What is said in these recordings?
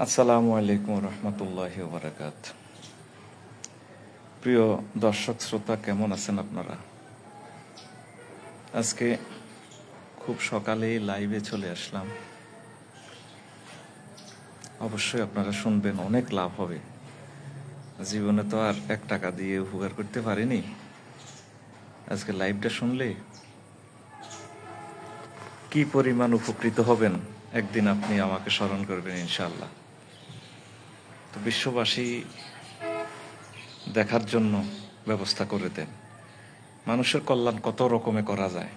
আসসালামু আলাইকুম রহমতুল্লাহি ওবরাকাত। প্রিয় দর্শক শ্রোতা, কেমন আছেন আপনারা? আজকে খুব সকালেই লাইভে চলে আসলাম। অবশ্যই আপনারা শুনবেন, অনেক লাভ হবে। জীবনে তো আর 1 টাকা দিয়ে উপকার করতে পারিনি। আজকে লাইভটা শুনলে কি পরিমাণ উপকৃত হবেন, একদিন আপনি আমাকে স্মরণ করবেন ইনশাআল্লাহ। তো বিশ্ববাসী দেখার জন্য ব্যবস্থা করে দেন। মানুষের কল্যাণ কত রকমে করা যায়।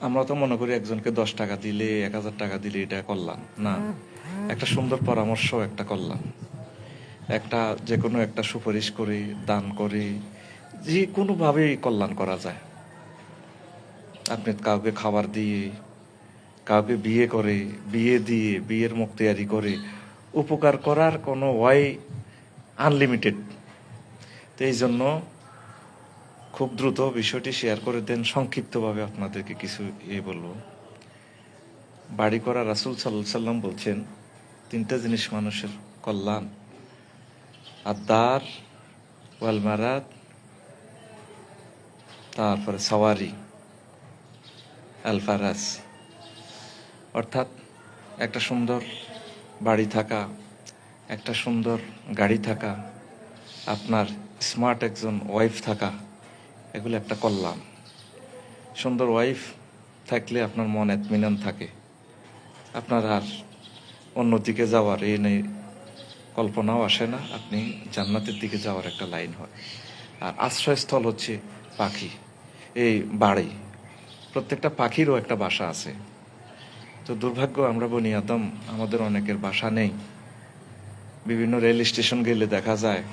আমরা তো মনে করি একজনকে 10 টাকা দিলে, 1000 টাকা দিলে এটা কল্যাণ না। একটা সুন্দর পরামর্শ একটা কল্যাণ। একটা যে কোনো একটা সুপারিশ করে, দান করে, যে কোনোভাবেই কল্যাণ করা যায়। আপনি কাউকে খাবার দিয়ে, কাউকে বিয়ে করে, বিয়ে দিয়ে, বিয়ের মুখ তৈরি করে উপকার করার কোনো ওয়াই আনলিমিটেড। তো এই জন্য খুব দ্রুত বিষয়টি শেয়ার করে দেন। সংক্ষিপ্তভাবে আপনাদেরকে কিছু বলবো। বাড়ি করা রাসূল সাল্লাল্লাহু আলাইহি সাল্লাম বলছেন, 3টা জিনিস মানুষের কল্যাণ: আদার ওয়াল মারাত, তারপরে সাওয়ারি আল ফারাস। অর্থাৎ একটা সুন্দর বাড়ি থাকা, একটা সুন্দর গাড়ি থাকা, আপনার স্মার্ট একজন ওয়াইফ থাকা, এগুলো একটা কল্যাণ। সুন্দর ওয়াইফ থাকলে আপনার মন এতমিনান থাকে, আপনার আর অন্যদিকে যাওয়ার নেই, কল্পনাও আসে না। আপনি জান্নাতের দিকে যাওয়ার একটা লাইন হয়। আর আশ্রয়স্থল হচ্ছে পাখি, এই বাড়ি। প্রত্যেকটা পাখিরও একটা বাসা আছে। তো দুর্ভাগ্য, আমরা বনি আদম, আমাদের অনেকের বাসা নেই। বিভিন্ন রেল স্টেশন গেলে দেখা যায়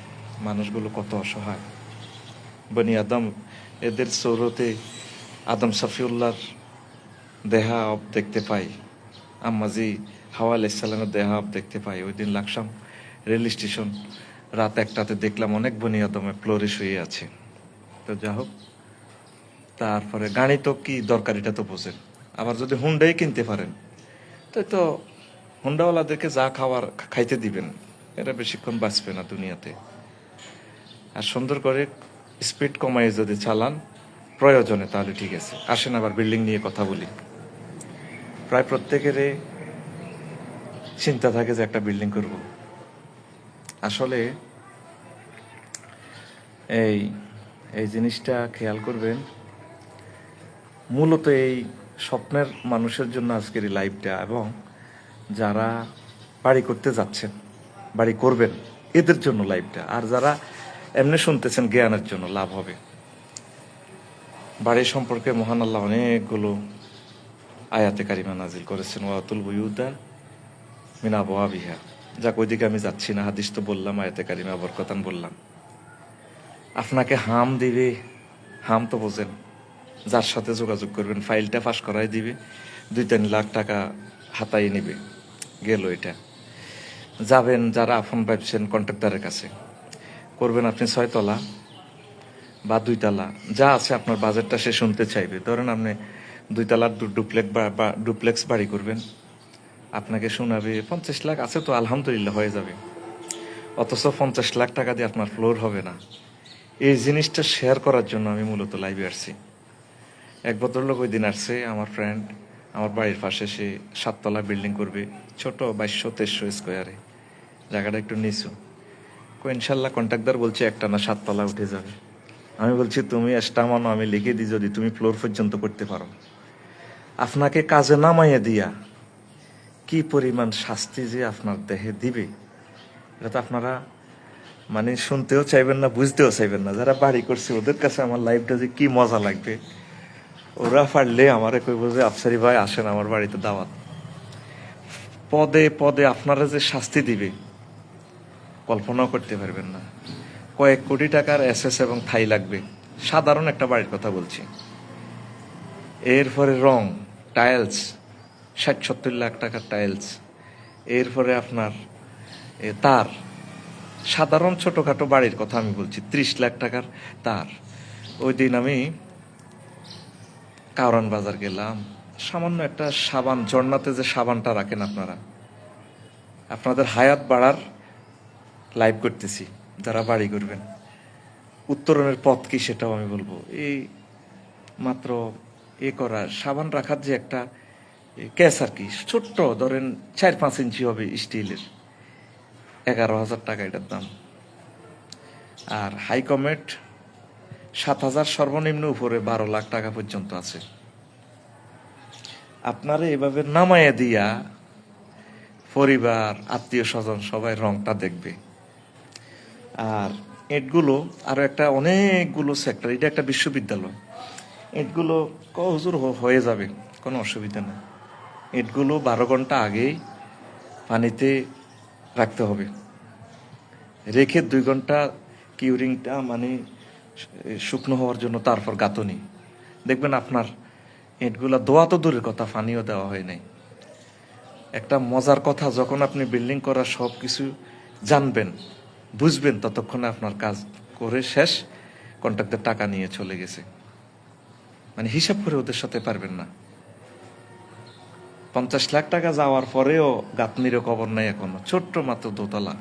মানুষগুলো কত অসহায়। বনি আদম, এদের সৌরতে আদম শফিউল্লাহর দেহাব দেখতে পাই, আম্মাজি হাওয়া আলাইসাল্লামের দেহাব দেখতে পাই। ওই দিন লাকসাম রেল স্টেশন রাত 1টাতে দেখলাম অনেক বনি আদমে ফ্লোরে শুয়ে আছে। তো যা হোক, তারপরে গাড়ি তো কি দরকার এটা তো বোঝেন। আবার যদি হুন্ডাই কিনতে পারেন, তো হুন্ডাওয়ালাদেরকে যা খাওয়ার খাইতে দিবেন, এরা বেশিক্ষণ বাঁচবে না দুনিয়াতে। আর সুন্দর করে স্পিড কমাইয়ে যদি চালান প্রয়োজনে, তাহলে ঠিক আছে। আসেন আবার বিল্ডিং নিয়ে কথা বলি। প্রায় প্রত্যেকেরই চিন্তা থাকে যে একটা বিল্ডিং করব। আসলে এই এই জিনিসটা খেয়াল করবেন, মূলত এই স্বপ্নের মানুষের জন্য আজকের এই লাইভটা, এবং যারা বাড়ি করতে যাচ্ছেন, বাড়ি করবেন, এদের জন্য লাইভটা। আর যারা এমনি শুনতেছেন, জ্ঞানের জন্য লাভ হবে। বাড়ি সম্পর্কে মহান আল্লাহ অনেকগুলো আয়াতে কারিমা নাজিল করেছেন। ওয়াতুল বুয়ুদা মিন আবওয়াবিহা। যাক, ওইদিকে আমি যাচ্ছি না। হাদিস তো বললাম, আয়াতে কারিমা বরকতান বললাম। আপনাকে হাম দিবে, হাম তো বোঝেন, যার সাথে যোগাযোগ করবেন ফাইলটা পাস করাই দিবে, 2-3 লাখ টাকা হাতায় নিবে, গেল এটা। যাবেন যারা আপন ভাবছেন কন্ট্রাক্টরের কাছে, করবেন আপনি 6 তলা বা 2 তলা, যা আছে আপনার বাজেটটা সে শুনতে চাইবে। ধরেন আপনি 2 তলার ডুপ্লেক্স বাড়ি করবেন, আপনাকে শোনাবে 50 লাখ আছে তো আলহামদুলিল্লাহ হয়ে যাবে। অথচ 50 লাখ টাকা দিয়ে আপনার ফ্লোর হবে না। এই জিনিসটা শেয়ার করার জন্য আমি মূলত লাইভে আসছি। এক ভদ্রলোক ওই দিন আসছে, আমার ফ্রেন্ড, আমার বাড়ির পাশে। সে 7 তলা বিল্ডিং করবে, ছোট 2200-2300 স্কোয়ারে, জায়গাটা একটু নিচু। ইনশাল্লাহ কন্ট্রাক্টর বলছে একটানা 7 তলা উঠে যাবে। আমি বলছি তুমি এক্সট্রা মানো, আমি লিখে দিই যদি তুমি ফ্লোর পর্যন্ত করতে পারো। আপনাকে কাজে নামাইয়ে দিয়া কি পরিমাণ শাস্তি যে আপনার দেহে দিবে, এটা তো আপনারা মানে শুনতেও চাইবেন না, বুঝতেও চাইবেন না। যারা বাড়ি করছে ওদের কাছে আমার লাইফটা যে কি মজা লাগবে। ওরা পারলে আমারে কইব যে আফসারি ভাই আসেন আমার বাড়িতে দাওয়াত। পদে পদে আপনারা যে শাস্তি দিবে কল্পনাও করতে পারবেন না। কয়েক কোটি টাকার এসএস এবং থাই লাগবে, সাধারণ একটা বাড়ির কথা বলছি। এরপরে রং, টাইলস, 60-70 লাখ টাকার টাইলস। এরপরে আপনার তার, সাধারণ ছোটোখাটো বাড়ির কথা আমি বলছি, 30 লাখ টাকার তার। ওই দিন আমি কারওয়ান বাজার গেলাম, সামান্য একটা সাবান, ঝর্ণাতে যে সাবানটা রাখেন আপনারা, আপনাদের হায়াত বাড়ার লাইভ করতেছি, যারা বাড়ি করবেন উত্তরণের পথ কি সেটাও আমি বলবো। এই মাত্র করা সাবান রাখার যে একটা ক্যাস আর কি, ছোট্ট ধরেন 4-5 ইঞ্চি হবে স্টিলের, 11,000 টাকা এটার দাম। আর হাই কমেট 7,000 সর্বনিম্ন, উপরে 12 লাখ টাকা পর্যন্ত আছে। আপনারা এভাবে নামাইয়া দিয়া পরিবার আত্মীয় স্বজন সবাই রংটা দেখবে। আর এটগুলো আরো একটা অনেকগুলো সেক্টর, এটা একটা বিশ্ববিদ্যালয়। এটগুলো হুজুর হয়ে যাবে, কোনো অসুবিধা নেই। এটগুলো 12 ঘন্টা আগেই পানিতে রাখতে হবে, রেখে 2 ঘন্টা কিউরিংটা মানে শুকনো হওয়ার জন্য, তারপর গাঁথনি। দেখবেন আপনার ইটগুলা দোয়া তো দূরের কথা, পানিও দেওয়া হয় নাই। একটা মজার কথা, যখন আপনি বিল্ডিং করার সব কিছু জানবেন বুঝবেন, ততক্ষণে আপনার কাজ করে শেষ, কন্ট্রাক্টের টাকা নিয়ে চলে গেছে। মানে হিসাব করে ওদের সাথে পারবেন না। 50 লাখ টাকা যাওয়ার পরেও গাঁথনিরও খবর নাই এখনো, ছোট্ট মাত্র দোতলা।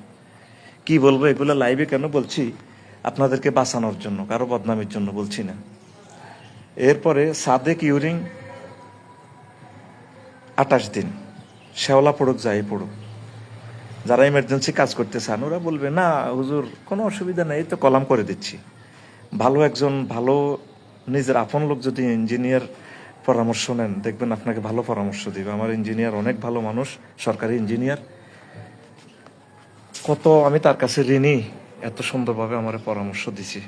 কি বলবো, এগুলো লাইভে কেন বলছি, আপনাদেরকে বাঁচানোর জন্য, কারো বদনামের জন্য বলছি না। এরপরে সাদে কিউরিং 28 দিন, শেওলা পড়ুক যাই পড়ুক। যারা ইমার্জেন্সি কাজ করতে চান ওরা বলবে না হুজুর কোনো অসুবিধা নেই, তো কলাম করে দিচ্ছি। ভালো একজন ভালো নিজের আপন লোক যদি ইঞ্জিনিয়ার পরামর্শ নেন, দেখবেন আপনাকে ভালো পরামর্শ দিবে। আমার ইঞ্জিনিয়ার অনেক ভালো মানুষ, সরকারি ইঞ্জিনিয়ার, কত আমি তার কাছে ঋণী, এত সুন্দরভাবে আমার পরামর্শ দিছি।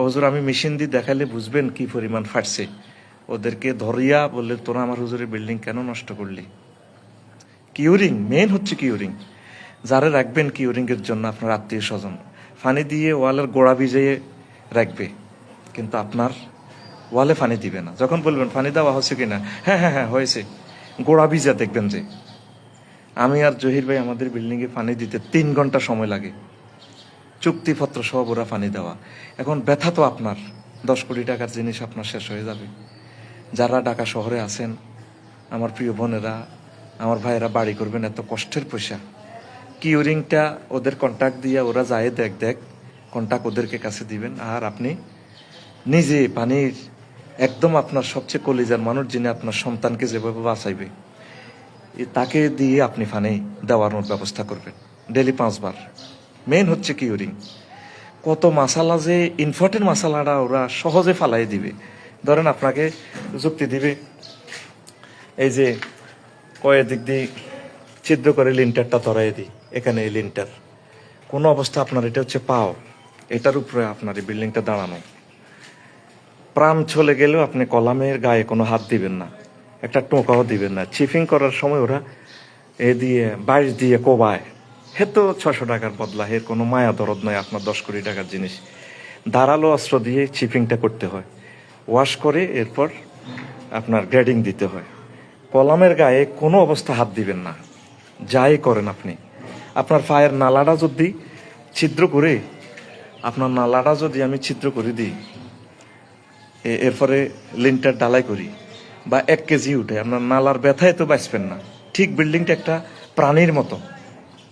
হুজুর আমি মেশিন দিয়ে দেখালে বুঝবেন কি পরিমাণ ফাটছে। ওদেরকে ধরিয়া বললে তোরা আমার হুজুরের বিল্ডিং কেন নষ্ট করলি। কিউরিং মেন হচ্ছে কিউরিং, যারা রাখবেন কিউরিং এর জন্য আপনার আত্মীয় স্বজন, পানি দিয়ে ওয়ালের গোড়া ভিজিয়ে রাখবে, কিন্তু আপনার ওয়ালে পানি দিবে না। যখন বলবেন পানি দেওয়া হচ্ছে কিনা, হ্যাঁ হ্যাঁ হ্যাঁ হয়েছে, গোড়া ভিজা দেখবেন যে। আমি আর জহির ভাই আমাদের বিল্ডিংয়ে পানি দিতে 3 ঘন্টা সময় লাগে, চুক্তিপত্র সব ওরা পানি দেওয়া। এখন ব্যথা তো আপনার, 10 কোটি টাকার জিনিস আপনার শেষ হয়ে যাবে। যারা ঢাকা শহরে আছেন আমার প্রিয় বোনেরা, আমার ভাইয়েরা, বাড়ি করবেন, এত কষ্টের পয়সা, কিউরিংটা ওদের কন্ট্যাক্ট দিয়ে ওরা যায় দেখ কন্ট্যাক্ট ওদেরকে কাছে দিবেন। আর আপনি নিজে পানির একদম আপনার সবচেয়ে কলিজার মানুষ, যিনি আপনার সন্তানকে যেভাবে বাঁচাইবে, তাকে দিয়ে আপনি পানি দেওয়ানোর ব্যবস্থা করবেন ডেলি 5 বার। মেন হচ্ছে কিউরিং। কত মাসালা যে ইম্পর্টেন্ট মাসালাটা ওরা সহজে ফালাই দিবে। ধরেন আপনাকে যুক্তি দিবে, এই যে কয়েক দিক দিয়ে ছিদ্র করে লিন্টারটা ধরাই দিই, এখানে এই লিন্টার, কোনো অবস্থা আপনার এটা হচ্ছে পাও, এটার উপরে আপনার এই বিল্ডিংটা দাঁড়ানো। প্রাণ চলে গেলেও আপনি কলামের গায়ে কোনো হাত দিবেন না, একটা টোকাও দিবেন না। চিফিং করার সময় ওরা দিয়ে 22 দিয়ে কোবায়, হে তো 600 টাকার বদলা, এর কোনো মায়া দরদ নয়। আপনার 10 কোটি টাকার জিনিস ধারালো অস্ত্র দিয়ে চিপিংটা করতে হয়, ওয়াশ করে এরপর আপনার গ্রেডিং দিতে হয়। কলামের গায়ে কোনো অবস্থা হাত দিবেন না, যাই করেন আপনি। আপনার পায়ের নালাটা যদি ছিদ্র করে, আপনার নালাটা যদি আমি ছিদ্র করে দিই, এরপরে লিন্টার ডালাই করি, বা 1 কেজি উঠে, আপনার নালার ব্যথায় তো বাঁচবেন না। ঠিক বিল্ডিংটা একটা প্রাণীর মতো,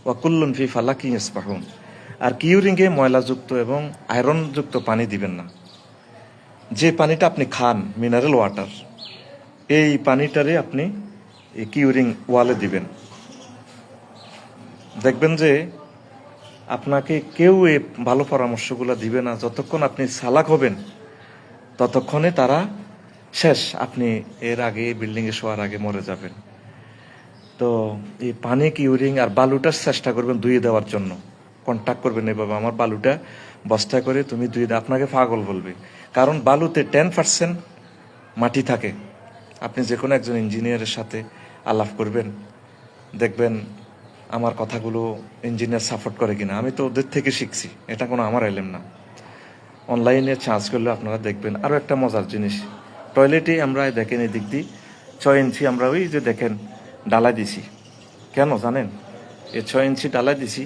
ওয়াকুল্লুন ফি ফালাকি ইয়াসবাহুন। আর কিউরিংয়ে ময়লাযুক্ত এবং আয়রনযুক্ত পানি দিবেন না। যে পানিটা আপনি খান মিনারেল ওয়াটার, এই পানিটারে আপনি এই কিউরিং ওয়ালে দিবেন। দেখবেন যে আপনাকে কেউ এই ভালো পরামর্শগুলো দিবে না। যতক্ষণ আপনি চালাক হবেন ততক্ষণে তারা শেষ, আপনি এর আগে বিল্ডিংয়ে শোয়ার আগে মরে যাবেন। তো এই পানি কিউরিং আর বালুটার চেষ্টা করবেন ধুয়ে দেওয়ার জন্য। কন্ট্যাক্ট করবেন এভাবে, আমার বালুটা বস্তায় করে তুমি ধুয়ে দাও, আপনাকে পাগল বলবে। কারণ বালুতে 10% মাটি থাকে। আপনি যে কোনো একজন ইঞ্জিনিয়ারের সাথে আলাপ করবেন, দেখবেন আমার কথাগুলো ইঞ্জিনিয়ার সাপোর্ট করে কিনা। আমি তো ওদের থেকে শিখছি, এটা কোনো আমার এলেম না। অনলাইনে চার্জ করলে আপনারা দেখবেন। আরও একটা মজার জিনিস, টয়লেটে আমরা দেখেন এদিক দিয়ে 6 ইঞ্চি আমরা ওই যে দেখেন ডালা দিছি, কেন জানেন? এই 6 ইঞ্চি ডালা দিছি,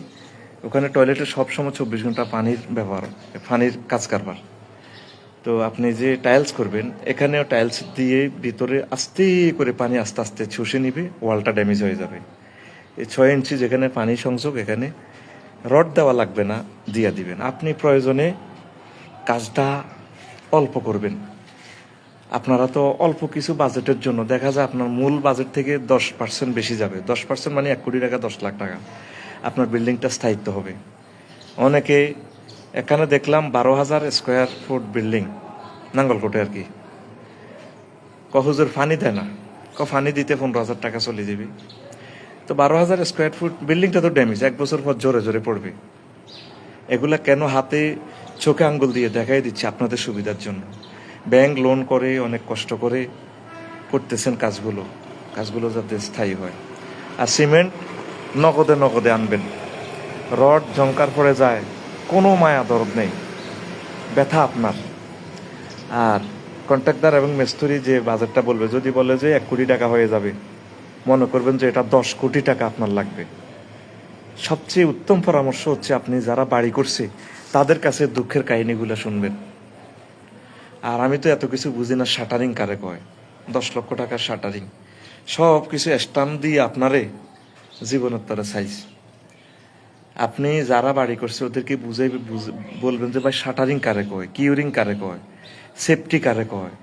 ওখানে টয়লেটে সবসময় 24 ঘন্টা পানির ব্যবহার, পানির কাজ কারবার। তো আপনি যে টাইলস করবেন, এখানেও টাইলস দিয়ে ভিতরে আস্তে করে পানি আস্তে আস্তে শুষে নিবে, ওয়ালটা ড্যামেজ হয়ে যাবে। এই 6 ইঞ্চি যেখানে পানি সংযোগ এখানে রড দেওয়া লাগবে না, দিয়া দিবেন। আপনি প্রয়োজনে কাজটা অল্প করবেন। আপনারা তো অল্প কিছু বাজেটের জন্য দেখা যায় আপনার মূল বাজেট থেকে 10% বেশি যাবে। 10% মানে 1 কোটি টাকা, 10 লাখ টাকা। আপনার বিল্ডিংটা স্থায়িত্ব হবে। অনেকে এখানে দেখলাম 12,000 স্কোয়ার ফুট বিল্ডিং, নাঙ্গলকোটে আর কি, হুজুর ফানি দেয় না, ফানি দিতে 15,000 টাকা চলে যাবে। তো 12,000 স্কোয়ার ফুট বিল্ডিংটা তো ড্যামেজ, 1 বছর পর জোরে জোরে পড়বে। এগুলা কেন হাতে চোখে আঙ্গুল দিয়ে দেখাই দিচ্ছে আপনাদের সুবিধার জন্য। ব্যাংক লোন করে অনেক কষ্ট করে করতেছেন কাজগুলো যাতে স্থায়ী হয়। আর সিমেন্ট নগদে নগদে আনবেন। রড ঝংকার পড়ে যায়, কোনো মায়া দরদ নেই, ব্যথা আপনার। আর কন্ট্রাক্টর এবং মিস্ত্রি যে বাজেটটা বলবে, যদি বলে যে 1 কোটি টাকা হয়ে যাবে, মনে করবেন যে এটা 10 কোটি টাকা আপনার লাগবে। সবচেয়ে উত্তম পরামর্শ হচ্ছে আপনি যারা বাড়ি করছে তাদের কাছে দুঃখের কাহিনীগুলো শুনবেন। আর আমি তো এত কিছু বুঝি না, শাটারিং কারে কয়, 10 লক্ষ টাকার শাটারিং, সব কিছু স্টাম্প দিয়ে আপনারে জীবনোত্তরে সাইজ। আপনি যারা বাড়ি করছে ওদেরকে বলবেন যে ভাই শাটারিং কারে কয়, কিউরিং কারে কয়, সেফটি কারে কয়,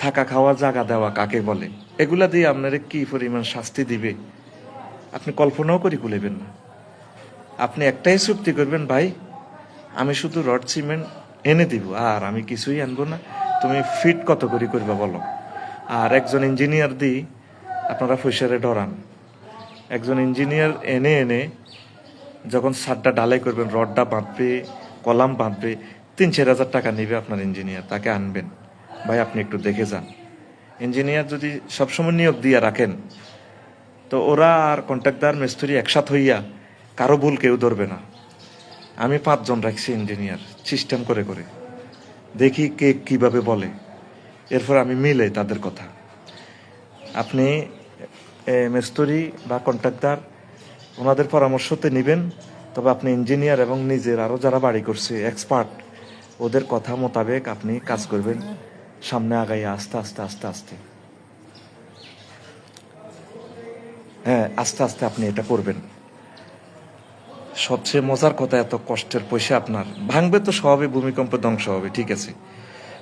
থাকা খাওয়া জায়গা দেওয়া কাকে বলে, এগুলা দিয়ে আপনারে কি পরিমাণ শাস্তি দিবে আপনি কল্পনাও করে কুলেবেন না। আপনি একটাই চুক্তি করবেন, ভাই আমি শুধু রড সিমেন্ট এনে দিব, আর আমি কিছুই আনবো না, তুমি ফিট কত করে করবা বলো। আর একজন ইঞ্জিনিয়ার দিই আপনারা পয়সারে ডরান। একজন ইঞ্জিনিয়ার এনে যখন ছাদটা ঢালাই করবেন, রডটা বাঁধবে, কলাম বাঁধবে, 3-4 হাজার টাকা নেবে আপনার ইঞ্জিনিয়ার, তাকে আনবেন। ভাই আপনি একটু দেখে যান। ইঞ্জিনিয়ার যদি সবসময় নিয়োগ দিয়ে রাখেন তো ওরা আর কন্ট্রাক্টর মিস্ত্রি একসাথ হইয়া কারো ভুল কেউ ধরবে না। আমি 5 জন রাখছি ইঞ্জিনিয়ার, সিস্টেম করে করে দেখি কে কিভাবে বলে, এরপর আমি মিলে তাদের কথা। আপনি মিস্ত্রি বা কন্ট্রাক্টর ওনাদের পরামর্শতে নেবেন, তবে আপনি ইঞ্জিনিয়ার এবং নিজের আরও যারা বাড়ি করছে এক্সপার্ট ওদের কথা মোতাবেক আপনি কাজ করবেন, সামনে আগাইয়া আস্তে আস্তে আস্তে আস্তে, হ্যাঁ আস্তে আস্তে আপনি এটা করবেন। সবচেয়ে মজার কথা, এত কষ্টের পয়সা আপনার ভাঙবে তো স্বভাবে, ভূমিকম্প ধ্বংস হবে, ঠিক আছে,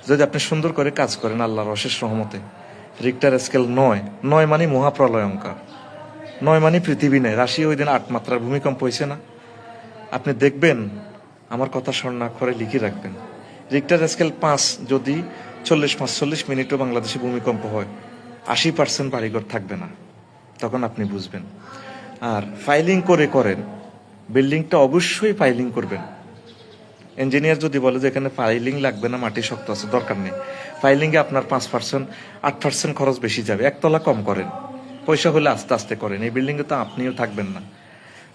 যদি আপনি সুন্দর করে কাজ করেন আল্লাহর অশেষ রহমতে। রিক্টার স্কেল 9 মানে মহাপ্রলয়ঙ্কার, 9 মানে পৃথিবী নেই। রাশি ওই দিন 8 মাত্রার ভূমিকম্প হয়েছে না, আপনি দেখবেন, আমার কথা স্বর্ণাক্ষরে লিখে রাখবেন। রিক্টার স্কেল 5 যদি 45 মিনিটও বাংলাদেশে ভূমিকম্প হয়, 80% বাড়িঘর থাকবে না, তখন আপনি বুঝবেন। আর ফাইলিং করেন, বিল্ডিংটা অবশ্যই ফাইলিং করবেন। ইঞ্জিনিয়ার যদি বলে যে এখানে ফাইলিং লাগবে না, মাটি শক্ত আছে, দরকার নেই, ফাইলিংয়ে আপনার 5%, 8% খরচ বেশি যাবে, একতলা কম করেন, পয়সা হলে আস্তে আস্তে করেন। এই বিল্ডিংয়ে তো আপনিও থাকবেন না।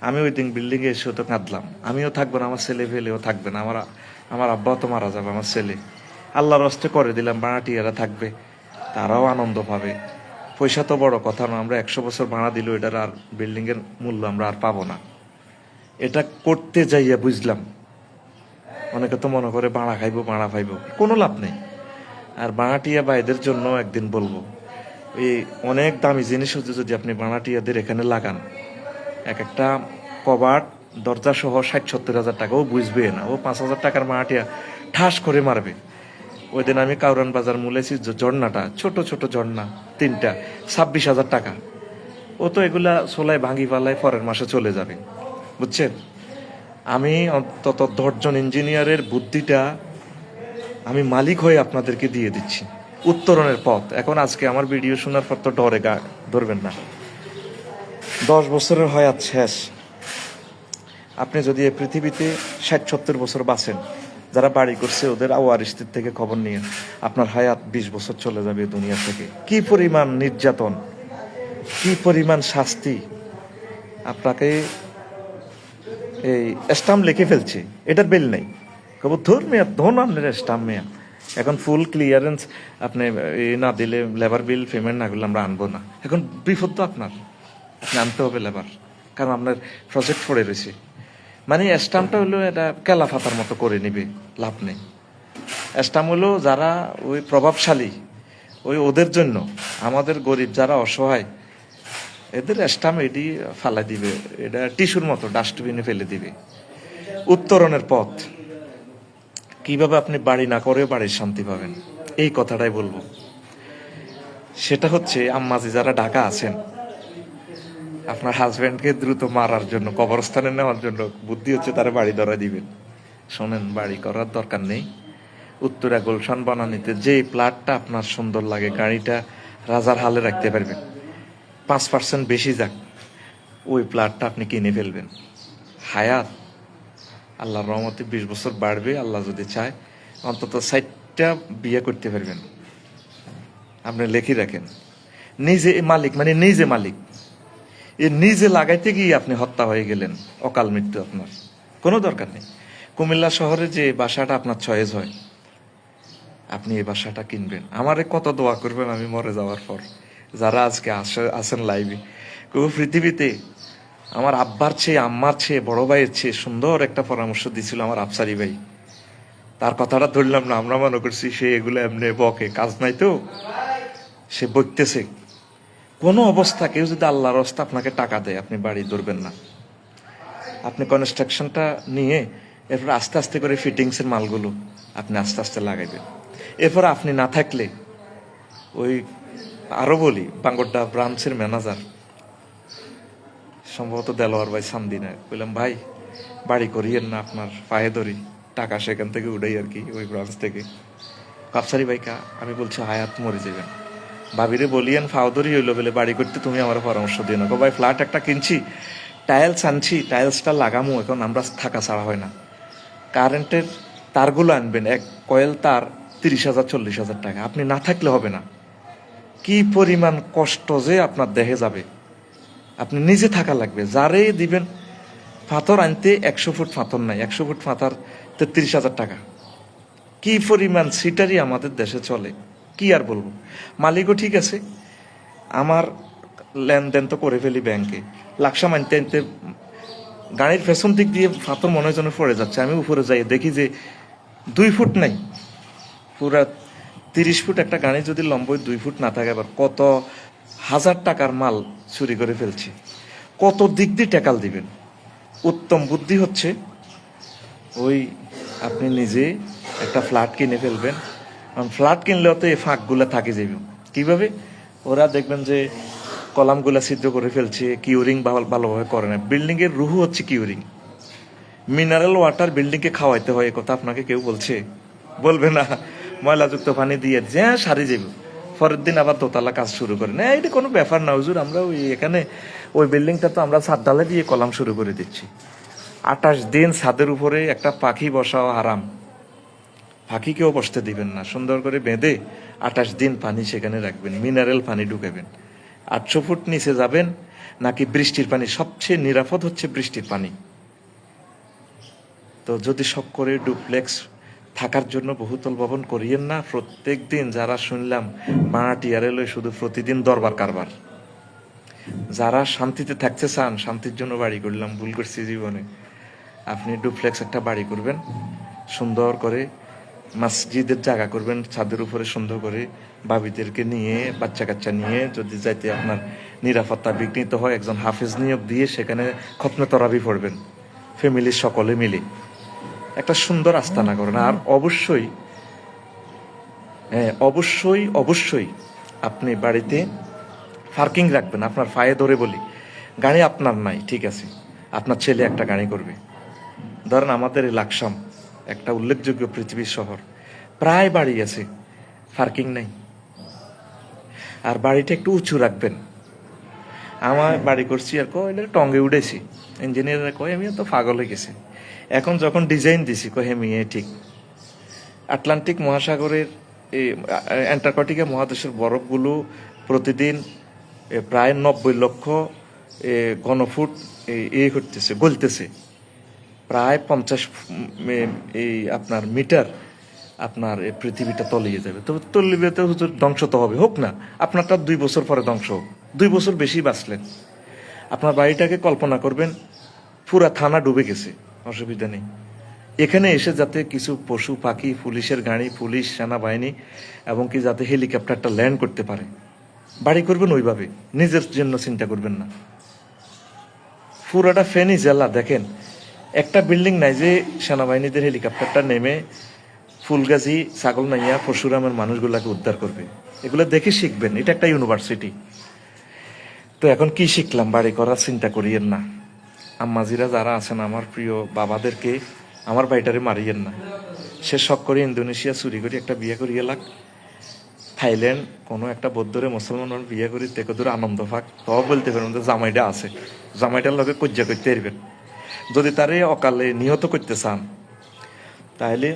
আমি ওই দিন বিল্ডিংয়ে এসে তো কাঁদলাম, আমিও থাকবো না, আমার ছেলে ফেলেও থাকবে না, আমার আব্বাও তো মারা যাবে, আমার ছেলে, আল্লাহর হস্তে করে দিলাম, ভাড়াটিয়ারা থাকবে, তারাও আনন্দ পাবে। পয়সা তো বড় কথা না, আমরা 100 বছর ভাড়া দিল এটার আর বিল্ডিংয়ের মূল্য আমরা আর পাবো না। এটা করতে যাইয়া বুঝলাম, অনেকে তো মনে করে ভাড়া পাইবো, কোনো লাভ নেই। আর ভাড়াটিয়া ভাইদের জন্য একদিন বলবো, এই অনেক দামি জিনিস হচ্ছে যদি আপনি ভাড়াটিয়াদের এখানে লাগান, এক একটা কবাট দরজা সহ 60-70 হাজার টাকা, ও বুঝবে না, ও 5,000 টাকার ভাড়াটিয়া ঠাস করে মারবে। ওই দিন আমি কাউরান বাজার মূলেছি ঝর্ণাটা, ছোট ছোট ঝর্ণা 3টা, 26,000 টাকা। ও তো এগুলা সোলায় ভাঙি পালায় পরের মাসে চলে যাবে, বুঝছেন। আমি অন্তত 10 জন ইঞ্জিনিয়ারের বুদ্ধিটা আমি মালিক হয়ে আপনাদেরকে দিয়ে দিচ্ছি, উত্তরণের পথ। এখন আজকে আমার ভিডিও শোনার পর তো ডরে গা ধরবেন না, 10 বছরের হায়াত শেষ। আপনি যদি এই পৃথিবীতে 60-70 বছর বাঁচেন, যারা বাড়ি করছে ওদের ওয়ারিসদের থেকে খবর নিয়ে আপনার হায়াত 20 বছর চলে যাবে দুনিয়া থেকে। কি পরিমাণ নির্যাতন, কি পরিমাণ শাস্তি আপনাকে, এই স্টাম্প লিখে ফেলছে, এটার বিল নেই, কব ধর মেয়া ধন আপনার স্টাম্প মেয়া, এখন ফুল ক্লিয়ারেন্স আপনি না দিলে লেবার বিল পেমেন্ট না করলে আমরা আনবো না। এখন বিপদ তো আপনার, আপনি আনতে হবে লেবার, কারণ আপনার প্রজেক্ট পড়ে রয়েছে। মানে স্টাম্পটা হলো এটা কেলা ফাতার মতো করে নিবে, লাভ নেই। স্টাম্প হলো যারা ওই প্রভাবশালী, ওদের জন্য। আমাদের গরিব যারা অসহায়, এদের স্টাম্প এটি ফালাই দিবে, এটা টিস্যুর মতো ডাস্টবিনে ফেলে দিবে। উত্তরণের পথ, কিভাবে আপনি বাড়ি না করে বাড়ির শান্তি পাবেন, এই কথাটাই বলবো। সেটা হচ্ছে আম্মাজি যারা ঢাকা আছেন, আপনার হাজব্যান্ডকে দ্রুত মারার জন্য, কবরস্থানে নেওয়ার জন্য বুদ্ধি হচ্ছে তারা বাড়ি ধরা দিবেন। শোনেন, বাড়ি করার দরকার নেই। উত্তরা গুলশান বনানীতে যে প্লাটটা আপনার সুন্দর লাগে, গাড়িটা রাজার হালে রাখতে পারবেন, 5% বেশি যাক, ওই প্লাটটা আপনি কিনে ফেলবেন। হায়াত আল্লাহর রহমতে 20 বছর বাড়বে, আল্লাহ যদি চায় অন্তত 60টা বিয়ে করতে পারবেন। আপনি লেখি রাখেন, নিজে মালিক, মানে নিজে মালিক। এ নিজে লাগাইতে গিয়ে আপনি হত্যা হয়ে গেলেন, অকাল মৃত্যু আপনার, কোনো দরকার নেই। কুমিল্লা শহরে যে বাসাটা আপনার চয়েস হয়, আপনি এই বাসাটা কিনবেন। আমারে কত দোয়া করবেন আমি মরে যাওয়ার পর, যারা আজকে আসেন লাইভে। পৃথিবীতে আমার আব্বার চেয়ে, আম্মার চেয়ে, বড় ভাইয়ের চেয়ে সুন্দর একটা পরামর্শ দিছিল আমার আফসারি ভাই। তার কথাটা ধরলাম না, আমরা মনে করছি সে এগুলো এমনি বকে, কাজ নাই তো সে বকতেছে। কোনো অবস্থা কেউ যদি আল্লাহর রাস্তা আপনাকে টাকা দেয়, আপনি বাড়ি ধরবেন না। আপনি কনস্ট্রাকশনটা নিয়ে এরপর আস্তে আস্তে করে ফিটিংসের মালগুলো আপনি আস্তে আস্তে লাগাইবেন। এরপর আপনি না থাকলে ওই, আরো বলি, বাঙ্গরডা ব্রাঞ্চের ম্যানেজার, সম্ভবত দেলোয়ার ভাই সান্দিনা, বললাম ভাই বাড়ি করিয়েন না, আপনার পায়ে ধরি, টাকা সেখান থেকে উঠাই আর কি, ওই ব্রাঞ্চ থেকে। কাপসারি ভাইকা, আমি বলছি হায়াত মরে যাবেন, ভাবিরে বলিয়েন ফাউদরি হইলো বলে বাড়ি করতে তুমি আমার পরামর্শ দিও না। ভাই ফ্ল্যাট একটা কিনছি, টাইলস আনছি, টাইলসটা লাগামো, এখন আমরা থাকা ছাড়া হয় না। কারেন্টের তারগুলো আনবেন, এক কয়েল তার 30,000 40,000 টাকা, আপনি না থাকলে হবে না। কি পরিমাণ কষ্ট যে আপনার দেহে যাবে, আপনি নিজে থাকা লাগবে। যারে দিবেন, পাথর আনতে 100 ফুট পাথর নাই, 100 ফুট পাথর 33,000 টাকা। কি পরিমাণ সিটারি আমাদের দেশে চলে, কি আর বলবো। মালিকও ঠিক আছে, আমার লেনদেন তো করে ফেলি ব্যাংকে, লাকসা মানতে আনতে গাড়ির পেছন দিক দিয়ে পাথর মনে হয় যেন পড়ে যাচ্ছে। আমি উপরে যাই দেখি যে 2 ফুট নাই, পুরা 30 ফুট একটা গাড়ি যদি লম্বই 2 ফুট না থাকে, আবার কত হাজার টাকার মাল চুরি করে ফেলছি, কত দিক দিয়ে টেকাল দিবেন। উত্তম বুদ্ধি হচ্ছে ওই, আপনি নিজে একটা ফ্ল্যাট কিনে ফেলবেন। কারণ ফ্ল্যাট কিনলেও তো এই ফাঁকগুলো থাকে যাবে। কিভাবে? ওরা দেখবেন যে কলামগুলা ছিদ্র করে ফেলছে, কিউরিং ভালোভাবে করে না। বিল্ডিং এর রুহু হচ্ছে কিউরিং। মিনারেল ওয়াটার বিল্ডিংকে খাওয়াইতে হয়, কথা আপনাকে কেউ বলছে? বলবে না। ময়লাযুক্ত পানি দিয়ে যে সারি যাবে, পরের দিন আবার দোতলা কাজ শুরু করে না। এটা কোনো ব্যাপার না হুজুর, আমরা ওই এখানে ওই বিল্ডিংটা তো আমরা ছাদ ঢালাই দিয়ে কলাম শুরু করে দিচ্ছি। 28 দিন ছাদের উপরে একটা পাখি বসাও হারাম, পাখিকেও বসতে দিবেন না। সুন্দর করে বেঁধে 28 দিন পানি সেখানে রাখবেন, মিনারেল পানি ঢুকাবেন। 800 ফুট নিচে যাবেন নাকি বৃষ্টির পানি, সবচেয়ে নিরাপদ হচ্ছে বৃষ্টির পানি। তো যদি শখ করে ডুপ্লেক্স থাকার জন্য বহুতল ভবন করিয়েন না। প্রত্যেক দিন যারা শুনলাম ভাড়াটিয়ারে লই শুধু প্রতিদিন দরবার কারবার, যারা শান্তিতে থাকতে চান, শান্তির জন্য বাড়ি করলাম, ভুল করছি জীবনে। আপনি ডুপ্লেক্স একটা বাড়ি করবেন, সুন্দর করে মসজিদের জায়গা করবেন, ছাদের উপরে সুন্দর করে ভাবিদেরকে নিয়ে, বাচ্চা কাচ্চা নিয়ে, যদি যাইতে আপনার নিরাপত্তা বিঘ্নিত হয়, একজন হাফেজ নিয়োগ দিয়ে সেখানে খতমে তরাবি পড়বেন ফ্যামিলির সকলে মিলে, একটা সুন্দর আস্তানা করেন। আর অবশ্যই, হ্যাঁ অবশ্যই অবশ্যই আপনি বাড়িতে পার্কিং রাখবেন। আপনার পায়ে ধরে বলি, গাড়ি আপনার নাই ঠিক আছে, আপনার ছেলে একটা গাড়ি করবে। ধরেন আমাদের এই লাকসাম একটা উল্লেখযোগ্য পৃথিবীর শহর, প্রায় বাড়ি আছে, পার্কিং নাই। আর বাড়িটা একটু উঁচু রাখবেন। আমার বাড়ি করছি আর কয়লে টঙ্গে উঠেছি, ইঞ্জিনিয়াররা কয় আমি তো পাগল হয়ে গেছি। এখন যখন ডিজাইন দিছি কয় হে মেয়ে ঠিক। আটলান্টিক মহাসাগরের এই অ্যান্টার্কটিকা মহাদেশের বরফগুলো প্রতিদিন প্রায় 90 লক্ষ ঘনফুট করতেছে, গলতেছে। প্রায় 50 এই আপনার মিটার আপনার এই পৃথিবীটা তলিয়ে যাবে। তো তলিয়েতে ধ্বংস তো হবে, হোক না আপনারটা 2 বছর পরে ধ্বংস হোক, 2 বছর বেশি বাঁচলেন। আপনার বাড়িটাকে কল্পনা করবেন পুরা থানা ডুবে গেছে, অসুবিধা নেই। এখানে এসে যাতে কিছু পশু পাখি, পুলিশের গাড়ি, পুলিশ, সেনাবাহিনী এবং কি যাতে হেলিকপ্টারটা ল্যান্ড করতে পারে, বাড়ি করবেন ওইভাবে, নিজের জন্য চিন্তা করবেন না। পুরোটা ফেনী জেলা দেখেন, একটা বিল্ডিং নাই যে সেনাবাহিনীদের হেলিকপ্টারটা নেমে ফুলগাজী, ছাগলনাইয়া, পরশুরামের মানুষগুলাকে উদ্ধার করবে। এগুলো দেখে শিখবেন, এটা একটা ইউনিভার্সিটি। তো এখন কি শিখলাম? বাড়ি করার চিন্তা করিয়েন না। আম্মাজিরা যারা আছেন, আমার প্রিয় বাবাদেরকে, আমার ভাইটারে মারিয়েন না। সে শখ করে ইন্দোনেশিয়া চুরি করে একটা বিয়ে করিয়ে লাগ, থাইল্যান্ড কোনো একটা বৌদ্ধরে মুসলমান বিয়ে করি তেকে দূরে আনন্দ পাক, তবে বলতে পারবেন যে জামাইটা আছে, জামাইটার লগে কজ্জা করতে পারবেন। যদি তারে অকালে নিহত করতে চান, তাহলে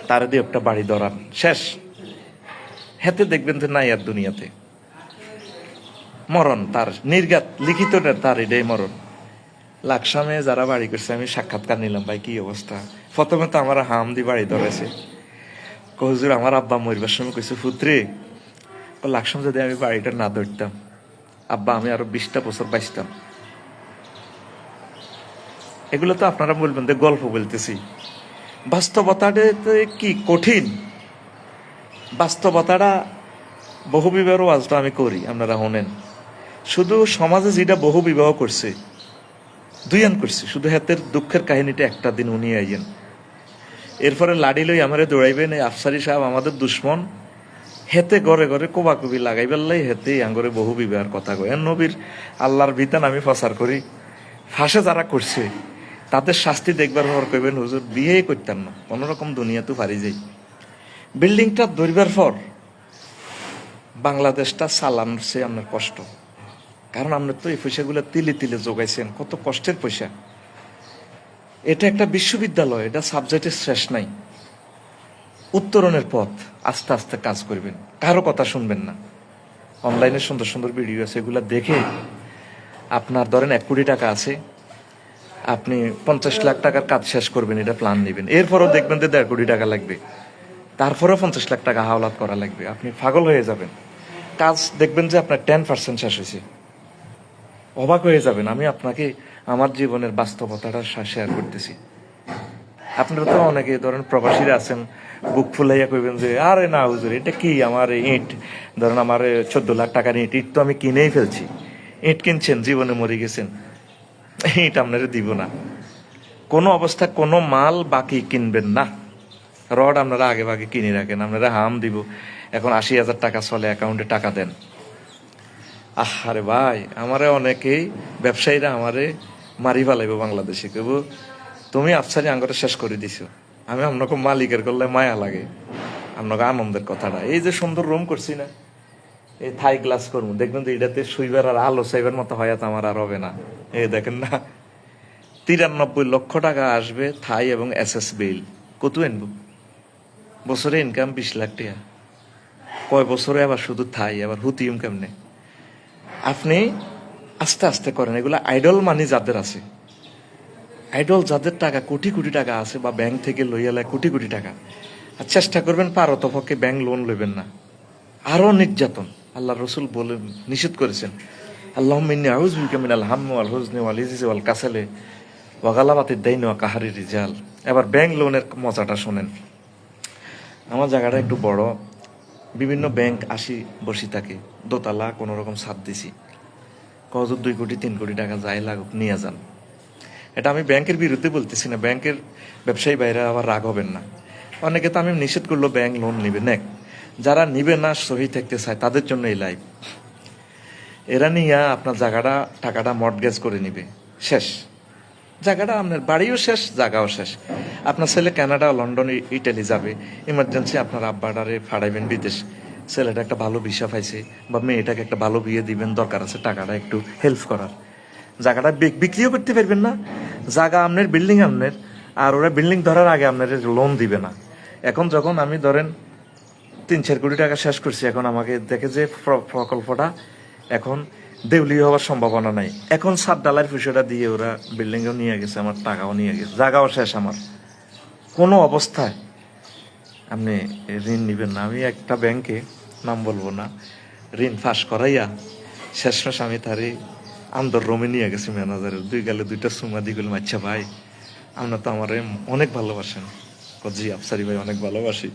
তারে দিয়ে একটা বাড়ি ধরান, শেষ। হেতে দেখবেন যে নাই আর দুনিয়াতে মরণ, তার নির্ঘাত লিখিত তার এটাই মরণ। লাকসামে যারা বাড়ি করছে, আমি সাক্ষাৎকার নিলাম, ভাই কি অবস্থা। প্রথমে তো আমার হাম দি বাড়ি ধরেছে, হুজুর আমার আব্বা মরিবার সময় কইছে, পুত্রে লাকসাম যদি আমি বাড়িটা না ধরতাম, আব্বা আমি আরো 20টা বছর বাঁচতাম। এগুলো তো আপনারা বলবেন যে গল্প বলতেছি, বাস্তবতাটা কি কঠিন। বাস্তবতাটা, বহু বিবাহ ওয়াজটা আমি করি, আপনারা শোনেন। শুধু সমাজে যেটা বহু বিবাহ করছে, দুইয়ান করছে, শুধু হাতের দুঃখের কাহিনীটা একটা দিন উনি আইয়েন। এরপরে লাড়ি লই আমারে দৌড়াইবেন, এই আফসারি সাহেব আমাদের দুশ্মন, হেতে ঘরে ঘরে কোবাকুবি লাগাই পেললাই, হেতে আঙ্গরে বহু বিবাহের কথা কয়। নবীর আল্লাহর বিধান আমি প্রচার করি, ফাঁসে যারা করছে তাদের শাস্তি দেখবার পর কইবেন, হুজুর বিয়ে করতাম না, কোনোরকম দুনিয়া তো পারি যাই। বিল্ডিংটা ধরবার পর বাংলাদেশটা চালানছে আপনার কষ্ট, কারণ আপনার তো এই পয়সাগুলো তিলে তিলে যোগাইছেন, কত কষ্টের পয়সা। এটা একটা বিশ্ববিদ্যালয়, এটা সাবজেক্টের শেষ নাই। উত্তরণের পথ, আস্তে আস্তে কাজ করবেন, কারো কথা শুনবেন না। অনলাইনে সুন্দর সুন্দর ভিডিও আছে, এগুলো দেখে আপনার ধরেন 1 কোটি টাকা আছে, আপনি 50 লাখ টাকার কাজ শেষ করবেন, এটা প্ল্যান নেবেন। এরপরও দেখবেন যে 1.5 কোটি টাকা লাগবে, তারপরেও 50 লাখ টাকা হাওলাত করা লাগবে, আপনি পাগল হয়ে যাবেন। কাজ দেখবেন যে আপনার 10% শেষ হয়েছে, অবাক হয়ে যাবেন। আমি আপনাকে আমার জীবনের বাস্তবতাটা শেয়ার করতেছি। আপনারা তো অনেকে ধরেন প্রবাসীরা আছেন, বুক ফুলাইয়া কইবেন যে আরে না হুজুর এটা কি, আমার ইট ধরেন আমার 14 লাখ টাকার ইট, ইট তো আমি কিনেই ফেলছি। ইট কিনছেন, জীবনে মরে গেছেন, ইট আপনারা দিব না। কোনো অবস্থা কোনো মাল বাকি কিনবেন না। রড আপনারা আগে ভাগে কিনে রাখেন, আপনারা হাম দিব। এখন 80,000 টাকা চলে, অ্যাকাউন্টে টাকা দেন। আরে ভাই, আমারে অনেকেই ব্যবসায়ীরা আমারে মারি ফেলাইব বাংলাদেশে, কেব তুমি আফসারি আঙ্গরে শেষ করে দিছো। আমি আপনাকে মালিকের করলে মায়া লাগে, আপনাকে আনন্দের কথাটা। এই যে সুন্দর রুম করছি না, এই থাই গ্লাস করবো, দেখবেন যে এটাতে শুইবার আর আলো চাইবার মতো হয়তো আমার আর হবে না। এই দেখেন না, 93 লক্ষ টাকা আসবে থাই এবং এসএস বিল। কত আনবো? বছরে ইনকাম 20 লাখ টাকা। কয় বছরে আবার শুধু থাই, আবার হুতিম কেমনে? আপনি আস্তে আস্তে করেন। এগুলো আইডল মানি যাদের আছে, আইডল যাদের টাকা কোটি কোটি টাকা আছে, বা ব্যাংক থেকে লইয়ালে কোটি কোটি টাকা, আর চেষ্টা করবেন পারতপক্ষে ব্যাংক লোন লইবেন না। আরো নির্যাতন আল্লাহ রসুল বলে নিষেধ করেছেন, আল্লাহুম্মা ইন্নী আউযু বিকা মিনাল হাম্মি ওয়াল হুজনি ওয়াল ইজজি ওয়াল কাসালি ওয়া গালাবাতিদ দাইনি ওয়া কাহরির রিজাল। এবার ব্যাংক লোনের মজাটা শোনেন। আমার জায়গাটা একটু বড়, বিভিন্ন ব্যাংক আসি বসি থাকে, দোতলা কোনো রকম ছাদ দিছি, কত 2 কোটি 3 কোটি টাকা যাই লাগুক নিয়ে যান। এটা আমি ব্যাংকের বিরুদ্ধে বলতেছি না, ব্যাংকের ব্যবসায়ী বাইরে আবার রাগ হবেন না। অনেকে তো আমি নিষেধ করলো ব্যাংক লোন নিবে না, যারা নিবে না সহি থাকতে চায় তাদের জন্য এই লাইভ। এরা নিয়ে আপনার জায়গাটা টাকাটা মর্টগেজ করে নিবে, শেষ। জায়গাটা আপনার বাড়িও শেষ, জায়গাও শেষ। আপনার ছেলে কানাডা, লন্ডন, ইটালি যাবে, ইমার্জেন্সি আপনার আব্বাটারে ফাড়াইবেন বিদেশ, ছেলেটা একটা ভালো ভিসা পাইছে, বা মেয়েটাকে একটা ভালো বিয়ে দিবেন, দরকার আছে টাকাটা একটু হেল্প করার। জায়গাটা বিক্রিও করতে পারবেন না, জায়গা আপনার, বিল্ডিং আপনার, আর ওরা বিল্ডিং ধরার আগে আপনার লোন দিবে না। এখন যখন আমি ধরেন 3-4 কোটি টাকা শেষ করছি, এখন আমাকে দেখে যে প্রকল্পটা এখন দেউলি হওয়ার সম্ভাবনা নাই, এখন 7 ডালার পয়সাটা দিয়ে ওরা বিল্ডিংও নিয়ে গেছে, আমার টাকাও নিয়ে গেছে, জায়গাও শেষ আমার। কোনো অবস্থায় আপনি ঋণ নিবেন না। আমি একটা ব্যাংকে, নাম বলবো না, ঋণ ফাঁস করাইয়া শেষমেশ আমি তারই আন্দর রোমে নিয়ে গেছি ম্যানেজারের, 2 গালে 2টা সুমা দিয়ে গেলাম, আচ্ছা ভাই আপনার তো আমার অনেক ভালোবাসেন। জি আফসারি ভাই অনেক ভালোবাসি,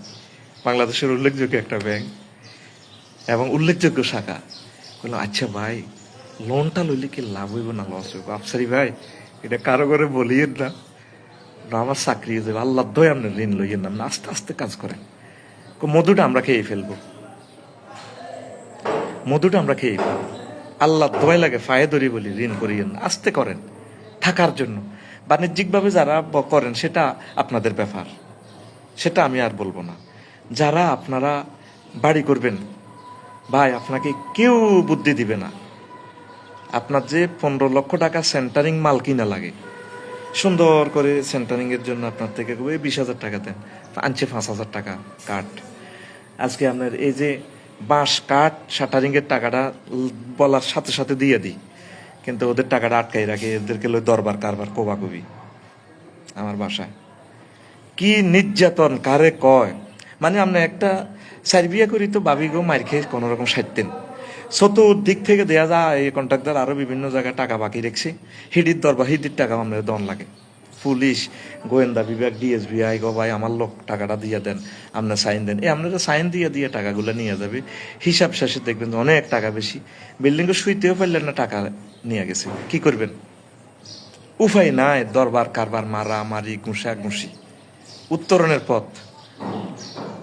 বাংলাদেশের উল্লেখযোগ্য একটা ব্যাংক, এবং উল্লেখযোগ্য শাখা। বললাম আচ্ছা ভাই, লোনটা লইলে কি লাভ হইব না লস হইব? আফসারি ভাই, এটা কারো করে বলিয়েন না, না আমার চাকরি হয়ে যাবে, আল্লাহ দয় আপনি ঋণ লইয়েন না, আপনি আস্তে আস্তে কাজ করেন। মধুটা আমরা খেয়ে ফেলবো, মধুটা আমরা খেয়ে ফেলবো, আল্লাহ দয় লাগে ফায়ে ধরি বলি, ঋণ করিয়েন না, আস্তে করেন থাকার জন্য। বাণিজ্যিকভাবে যারা করেন সেটা আপনাদের ব্যাপার, সেটা আমি আর বলবো না। যারা আপনারা বাড়ি করবেন ভাই, আপনাকে কেউ বুদ্ধি দিবে না। আপনার যে 15 লক্ষ টাকা সেন্টারিং মাল কিনা লাগে, সুন্দর করে সেন্টারিং এর জন্য আপনার থেকে 20,000 টাকা দেন, আনছে 5,000 টাকা কাঠ। আজকে আপনার এই যে বাঁশ কাঠ শাটারিং এর টাকাটা বলার সাথে সাথে দিয়ে দিই, কিন্তু ওদের টাকাটা আটকাই রাখে, এদেরকে লই দরবার কারবার কোবাকুবি। আমার বাসায় কি নির্যাতন কারে কয়, মানে আমরা একটা সার্বিয়া করি তো ভাবি গো মার খেয়ে কোনো রকম সাইতেন। চতুর্দিক থেকে দেয়া যায় এই কন্ট্রাক্টর আরো বিভিন্ন জায়গায় টাকা বাকি রেখেছে, হিডির দরবার হিডির টাকা আমাদের দন লাগে। পুলিশ, গোয়েন্দা বিভাগ, ডিএসবিআই গো ভাই আমার লোক টাকাটা দিয়ে দেন, আপনার সাইন দেন, আপনারা সাইন দিয়ে দিয়ে টাকাগুলো নিয়ে যাবে। হিসাব শেষে দেখবেন অনেক টাকা বেশি, বিল্ডিংয়ে শুইতেও পারলেন না, টাকা নিয়ে গেছে। কি করবেন? উপায় নাই, দরবার কারবার, মারা মারি, ঘুষা ঘুষি। উত্তরণের পথ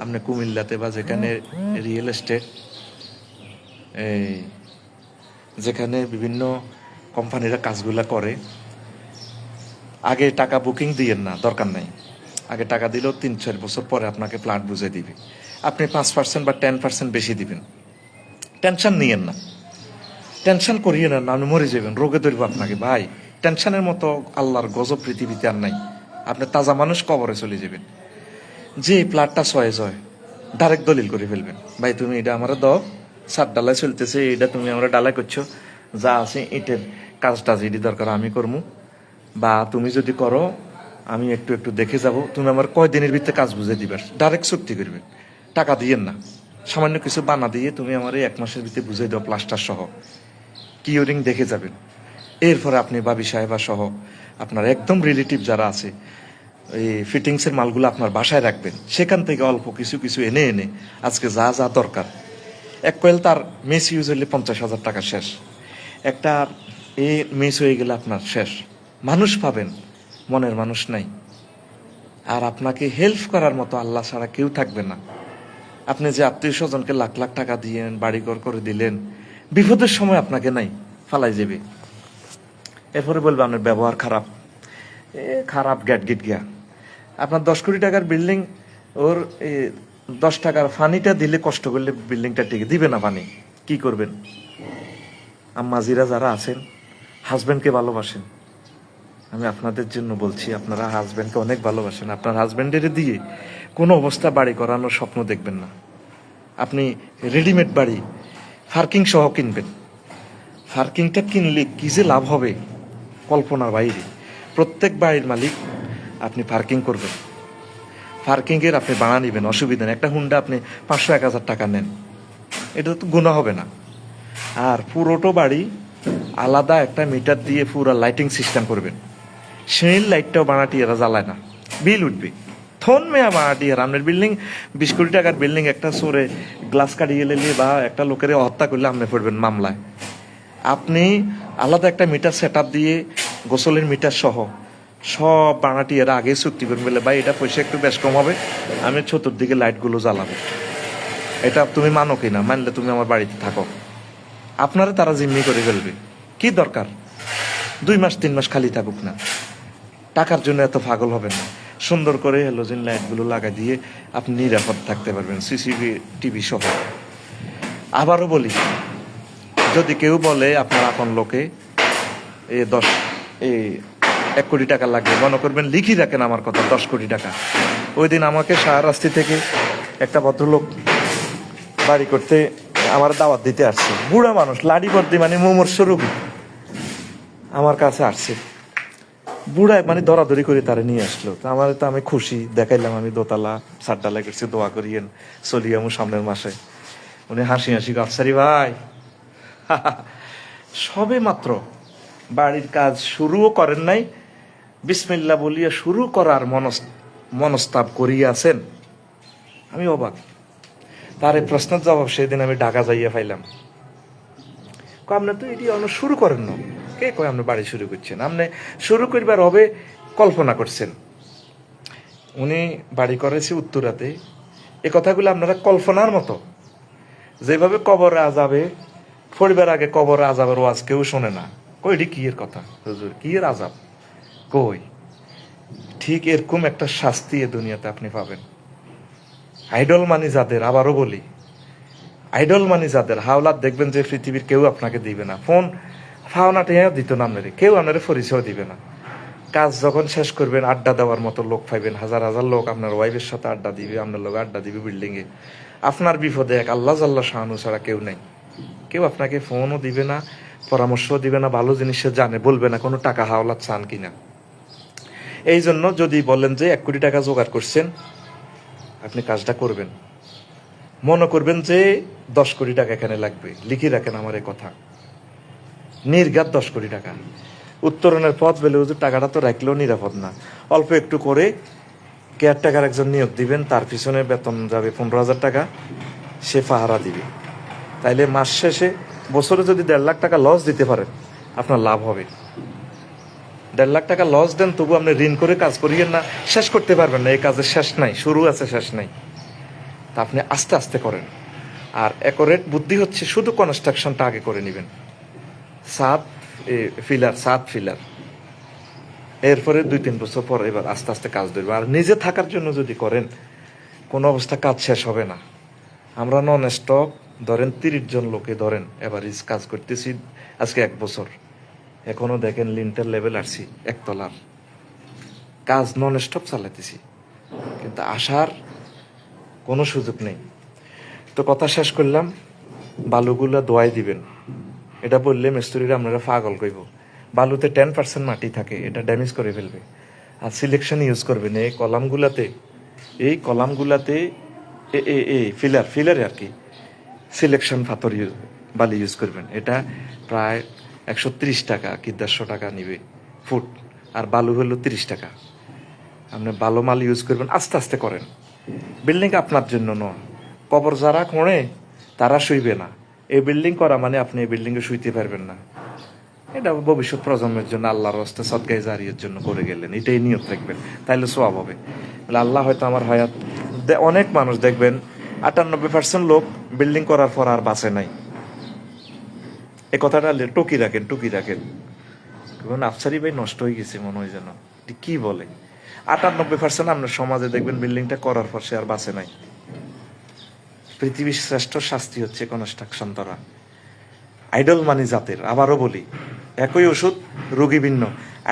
আপনি কুমিল্লাতে বা যেখানে রিয়েল এস্টেট, এই যেখানে বিভিন্ন কোম্পানিরা কাজগুলা করে, আগে টাকা বুকিং দিয়েন না, দরকার নাই। আগে টাকা দিলেও 3-4 বছর পরে আপনাকে প্লাট বুঝে দিবে। আপনি 5% বা 10% বেশি দিবেন, টেনশন নিয়েন না, টেনশন করিয়ে নেন না, আপনি মরে যাবেন, রোগে ধরবো আপনাকে। ভাই টেনশনের মতো আল্লাহর গজব পৃথিবীতে আর নাই। আপনি তাজা মানুষ কবরে চলে যাবেন। যে প্লাটটা সয়েজ হয় ডাইরেক্ট দলিল করে ফেলবেন, ভাই তুমি এটা আমার দাও, 7 ডালাই চলতেছে, এটা তুমি আমরা ডালাই করছো, যা আছে ইটের কাজটা যেটি দরকার আমি করবো, বা তুমি যদি করো আমি একটু একটু দেখে যাব, তুমি আমার কয় দিনের ভিতরে কাজ বুঝে দিবে, ডাইরেক্ট চুক্তি করবে। টাকা দিয়েন না, সামান্য কিছু বানা দিয়ে তুমি আমার এই 1 মাসের ভিতরে বুঝে দাও প্লাস্টার সহ, কিওরিং দেখে যাবেন। এরপরে আপনি বাবি সাহেবা সহ আপনার একদম রিলেটিভ যারা আছে, এই ফিটিংসের মালগুলো আপনার বাসায় রাখবেন, সেখান থেকে অল্প কিছু কিছু এনে এনে আজকে যা যা দরকার। 1 কয়েল তার মিস ইউজ হইলে 50,000 টাকা শেষ, একটা এ মিস হয়ে গেলে আপনার শেষ। মানুষ পাবেন, মনের মানুষ নাই। আর আপনাকে হেল্প করার মতো আল্লাহ ছাড়া কেউ থাকবে না। আপনি যে আত্মীয় স্বজনকে লাখ লাখ টাকা দিয়েন, বাড়িঘর করে দিলেন, বিপদের সময় আপনাকে নাই, ফালাই যাবে। এরপরে বলবে আপনার ব্যবহার খারাপ, খারাপ গ্যাট গিট গিয়া। আপনার 10 কোটি টাকার বিল্ডিং, ওর 10 টাকার ফানিটা দিলে কষ্ট করলে বিল্ডিংটা টিকে দিবে না পানি, কি করবেন? আম্মাজিরা যারা আছেন, হাজব্যান্ডকে ভালোবাসেন, আমি আপনাদের জন্য বলছি, আপনারা হাজব্যান্ডকে অনেক ভালোবাসেন, আপনার হাজব্যান্ডের দিয়ে কোনো অবস্থা বাড়ি করানোর স্বপ্ন দেখবেন না। আপনি রেডিমেড বাড়ি পার্কিং সহ কিনবেন, পার্কিংটা কিনলে কি যে লাভ হবে কল্পনার বাইরে। প্রত্যেক বাড়ির মালিক আপনি পার্কিং করবেন, পার্কিংয়ের আপনি ভাড়া নেবেন, অসুবিধা নেই। একটা হুন্ডা আপনি 500-1,000 টাকা নেন, এটা তো গুণা হবে না। আর পুরোটো বাড়ি আলাদা একটা মিটার দিয়ে পুরো লাইটিং সিস্টেম করবেন, সেই লাইটটাও বানাটি এরা জ্বালায় না, বিল উঠবে। থন মেয়া বানাটি আর আপনার বিল্ডিং 20 কোটি টাকার বিল্ডিং, একটা সরে গ্লাস কাটিয়ে এলে বা একটা লোকের হত্যা করলে আপনি পড়বেন মামলায়। আপনি আলাদা একটা মিটার সেট দিয়ে গোসলের মিটার সহ সব বানাটি এরা আগে চুক্তি করবেন, বলে ভাই এটা পয়সা একটু বেশ কম হবে, আমি চতুর্দিকে লাইটগুলো জ্বালাবো। এটা তুমি মানো কিনা, মানলে তুমি আমার বাড়িতে থাকো। আপনারা তারা জিম্মি করে ফেলবে, কি দরকার? 2 মাস 3 মাস খালি থাকুক না, টাকার জন্য এত পাগল হবেন না। সুন্দর করে হ্যালোজেন লাইটগুলো লাগাই দিয়ে আপনি নিরাপদ থাকতে পারবেন, সিসিটিভি সহ। আবারও বলি, যদি কেউ বলে আপনার আপন লোকে 1 কোটি টাকা লাগবে, মনে করবেন লিখি রাখেন আমার কথা, 10 কোটি টাকা। ওই দিন আমাকে শাহরাস্তি থেকে একটা ভদ্রলোক বাড়ি করতে আমার দাওয়াত দিতে আসছে, বুড়া মানুষ, লাড়ি বর্দি, মানে মোমর স্বরূপ আমার কাছে আসছে। বুড়া মানে দরাদরি করে তারা নিয়ে আসলো, তো আমার তো আমি খুশি, দেখাইলাম আমি দোতলা 7 ডালাই করছি, দোয়া করিয়েন চলিয়ামু সামনের মাসে। উনি হাসি হাসি, আফসারি ভাই সবে মাত্র বাড়ির কাজ শুরুও করেন নাই, বিসমিল্লাহ বলিয়া শুরু করার মনস্তাব করিয়াছেন। আমি অবাক। তার এই প্রশ্নের জবাব সেদিন আমি ঢাকা যাইয়া পাইলাম। আপনি তো এটি অন্য শুরু করেন না, কে কয় আপনি বাড়ি শুরু করছেন? আপনি শুরু করবার হবে কল্পনা করছেন। উনি বাড়ি করেছে উত্তরাতে। এ কথাগুলো আপনারা কল্পনার মতো। যেভাবে কবরে আজাবে পরিবার আগে কবরে আজাবের ওয়াজ কেউ শোনে না, কই এটি কি এর কথা হুজুর, কি এর আজাব কই? ঠিক এরকম একটা শাস্তি এ দুনিয়াতে আপনি পাবেন। আইডল মানি যাদের, আবারও বলি, আইডল মানি যাদের, হাওলাত দেখবেন যে পৃথিবীর কেউ আপনাকে দিবে না, ফোন ফাওনাটিও দিত না আপনারে, কেউ আপনারে পরিচয় দিবে না। কাজ যখন শেষ করবেন আড্ডা দেওয়ার মতো লোক পাইবেন, হাজার হাজার লোক আপনার ওয়াইফের সাথে আড্ডা দিবে, আপনার লোক আড্ডা দিবে বিল্ডিংয়ে। আপনার বিপদে এক আল্লাহ জাল্লা শাহানু ছাড়া কেউ নেই। কেউ আপনাকে ফোনও দিবে না, পরামর্শও দিবে না, ভালো জিনিস সে জানে বলবে না কোনো টাকা হাওলাত চান কিনা। এই জন্য যদি বলেন যে 1 কোটি টাকা জোগাড় করছেন, আপনি কাজটা করবেন, মনে করবেন যে 10 কোটি টাকা এখানে লাগবে, লিখে রাখেন আমার এই কথা, নির্ঘাত 10 কোটি টাকা। উত্তরণের পথ বেলে হুজুর টাকাটা তো রাখলেও নিরাপদ না, অল্প একটু করে কেয়ারটেকার একজন নিয়োগ দিবেন, তার পিছনে বেতন যাবে 15,000 টাকা, সে পাহারা দিবে। তাইলে মাস শেষে বছরে যদি 1.5 লাখ টাকা লস দিতে পারেন, আপনার লাভ হবে। 1.5 লাখ টাকা লস দেন, তবু আপনি ঋণ করে কাজ করিয়েন না, শেষ করতে পারবেন না। এই কাজের শেষ নাই, শুরু আছে শেষ নাই। তা আপনি আস্তে আস্তে করেন। আর অ্যাকোরেট বুদ্ধি হচ্ছে শুধু কনস্ট্রাকশনটা আগে করে নেবেন, সাত ফিলার, এরপরে 2-3 বছর পর এবার আস্তে আস্তে কাজ ধরবে। আর নিজে থাকার জন্য যদি করেন, কোনো অবস্থা কাজ শেষ হবে না। আমরা নন স্টপ ধরেন 30 জন লোকে ধরেন এভারেজ কাজ করতেছি আজকে 1 বছর, এখনো দেখেন লিন্টার লেভেল আসছি, 1 তলার কাজ নন স্টপ চালাতেছি, কিন্তু আসার কোনো সুযোগ নেই। তো কথা শেষ করলাম, বালুগুলা দোয়াই দিবেন। এটা বললে মিস্ত্রিরা আপনারা পাগল কইব। বালুতে 10% মাটি থাকে, এটা ড্যামেজ করে ফেলবে। আর সিলেকশন ইউজ করবেন এই কলামগুলাতে ফিলারে আর কি সিলেকশন পাথর বালি ইউজ করবেন। এটা প্রায় 130 টাকা কি 150 টাকা নিবে ফুট, আর বালু হলো 30 টাকা। আপনি ভালো মাল ইউজ করবেন, আস্তে আস্তে করেন। বিল্ডিং আপনার জন্য নয়, কবর যারা খোঁড়ে তারা শুইবে না। এই বিল্ডিং করা মানে আপনি এই বিল্ডিংয়ে শুইতে পারবেন না। এটা ভবিষ্যৎ প্রজন্মের জন্য আল্লাহর রাস্তায় সদকায়ে জারিয়ার জন্য করে গেলেন, এটাই নিয়ত রাখবেন, তাইলে সওয়াব হবে। আল্লাহ হয়তো আমার হায়াত, অনেক মানুষ দেখবেন 98% লোক বিল্ডিং করার পর আর বাঁচে নাই। এই কথাটা টুকি রাখেন আফসারি ভাই নষ্ট হয়ে গেছে মনে হয়, যেন কি বলে। 98% আপনার সমাজে দেখবেন বিল্ডিংটা করার পর সে আর বাঁচে নাই। পৃথিবীর শ্রেষ্ঠ শাস্তি হচ্ছে কনস্ট্রাকশন দ্বারা। আইডল মানি জাতের, আবারও বলি, একই ওষুধ রোগী ভিন্ন।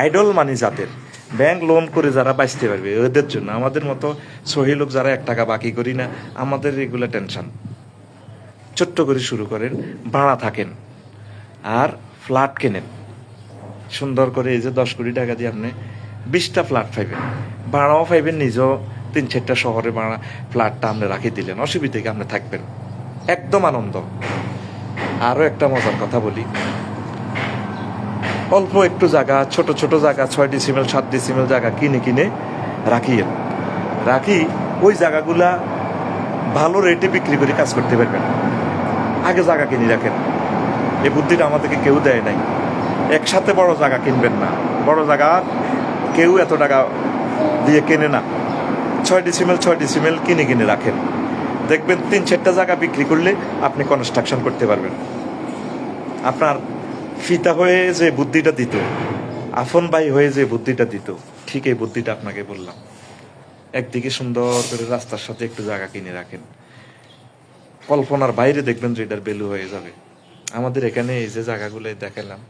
আইডল মানি জাতের, ব্যাংক লোন করে যারা বাঁচতে পারবে ওদের জন্য। আমাদের মতো সহি লোক যারা 1 টাকা বাকি করি না, আমাদের এগুলো টেনশন। ছোট্ট করে শুরু করেন, ভাড়া থাকেন, আর ফ্ল্যাট কেনেন সুন্দর করে। এই যে 10 কোটি টাকা দিয়ে আপনি 20টা ফ্ল্যাট পাইবেন, ভাড়াও পাইবেন, নিজেও 3-4টা শহরে ভাড়া ফ্ল্যাটটা আপনি রাখি দিলেন, অসুবিধা কি, আপনি থাকবেন একদম আনন্দ। আরও একটা মজার কথা বলি, অল্প একটু জায়গা, ছোট ছোট জায়গা, 6 ডিসিমেল 7 ডিসিমেল জায়গা কিনে রাখি ওই জায়গাগুলা ভালো রেটে বিক্রি করে কাজ করতে পারবেন। আগে জায়গা কিনে রাখেন, এই বুদ্ধিটা আমাদেরকে কেউ দেয় নাই। একসাথে বড় জায়গা কিনবেন না, বড় জায়গা কেউ এত টাকা দিয়ে কেনে না। 6 ডিসিমেল কিনে রাখেন, দেখবেন 3-4টা জায়গা বিক্রি করলে আপনি কনস্ট্রাকশন করতে পারবেন। আপনার ফিতা হয়ে যে বুদ্ধিটা দিত, আফন ভাই হয়ে যে বুদ্ধিটা দিত, ঠিক এই বুদ্ধিটা আপনাকে বললাম। একদিকে সুন্দর করে রাস্তার সাথে একটু জায়গা কিনে রাখেন, কল্পনার বাইরে দেখবেন যে এটার ভ্যালু হয়ে যাবে। আমাদের এখানে এই যে জায়গাগুলো দেখালাম,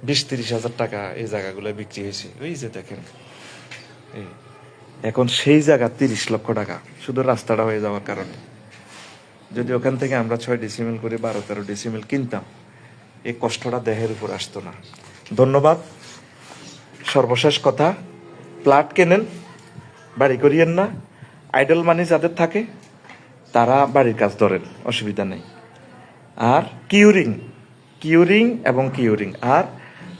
20-30 হাজার টাকা এই জায়গাগুলো বিক্রি হয়েছে, ওই যে দেখেন। এখন সেই জায়গা 30 লক্ষ টাকা শুধু রাস্তাটা হয়ে যাওয়ার কারণে। যদি ওখান থেকে আমরা 6 ডিসিমেল করে 12-13 ডিসিমেল কিনতাম, এই কষ্টটা দেহের উপর আসতো না। ধন্যবাদ। সর্বশেষ কথা, প্লট কেনেন, বাড়ি করিয়েন না। আইডল মানি যাদের থাকে তারা বাড়ির কাজ ধরেন, অসুবিধা নেই। আর কিউরিং আর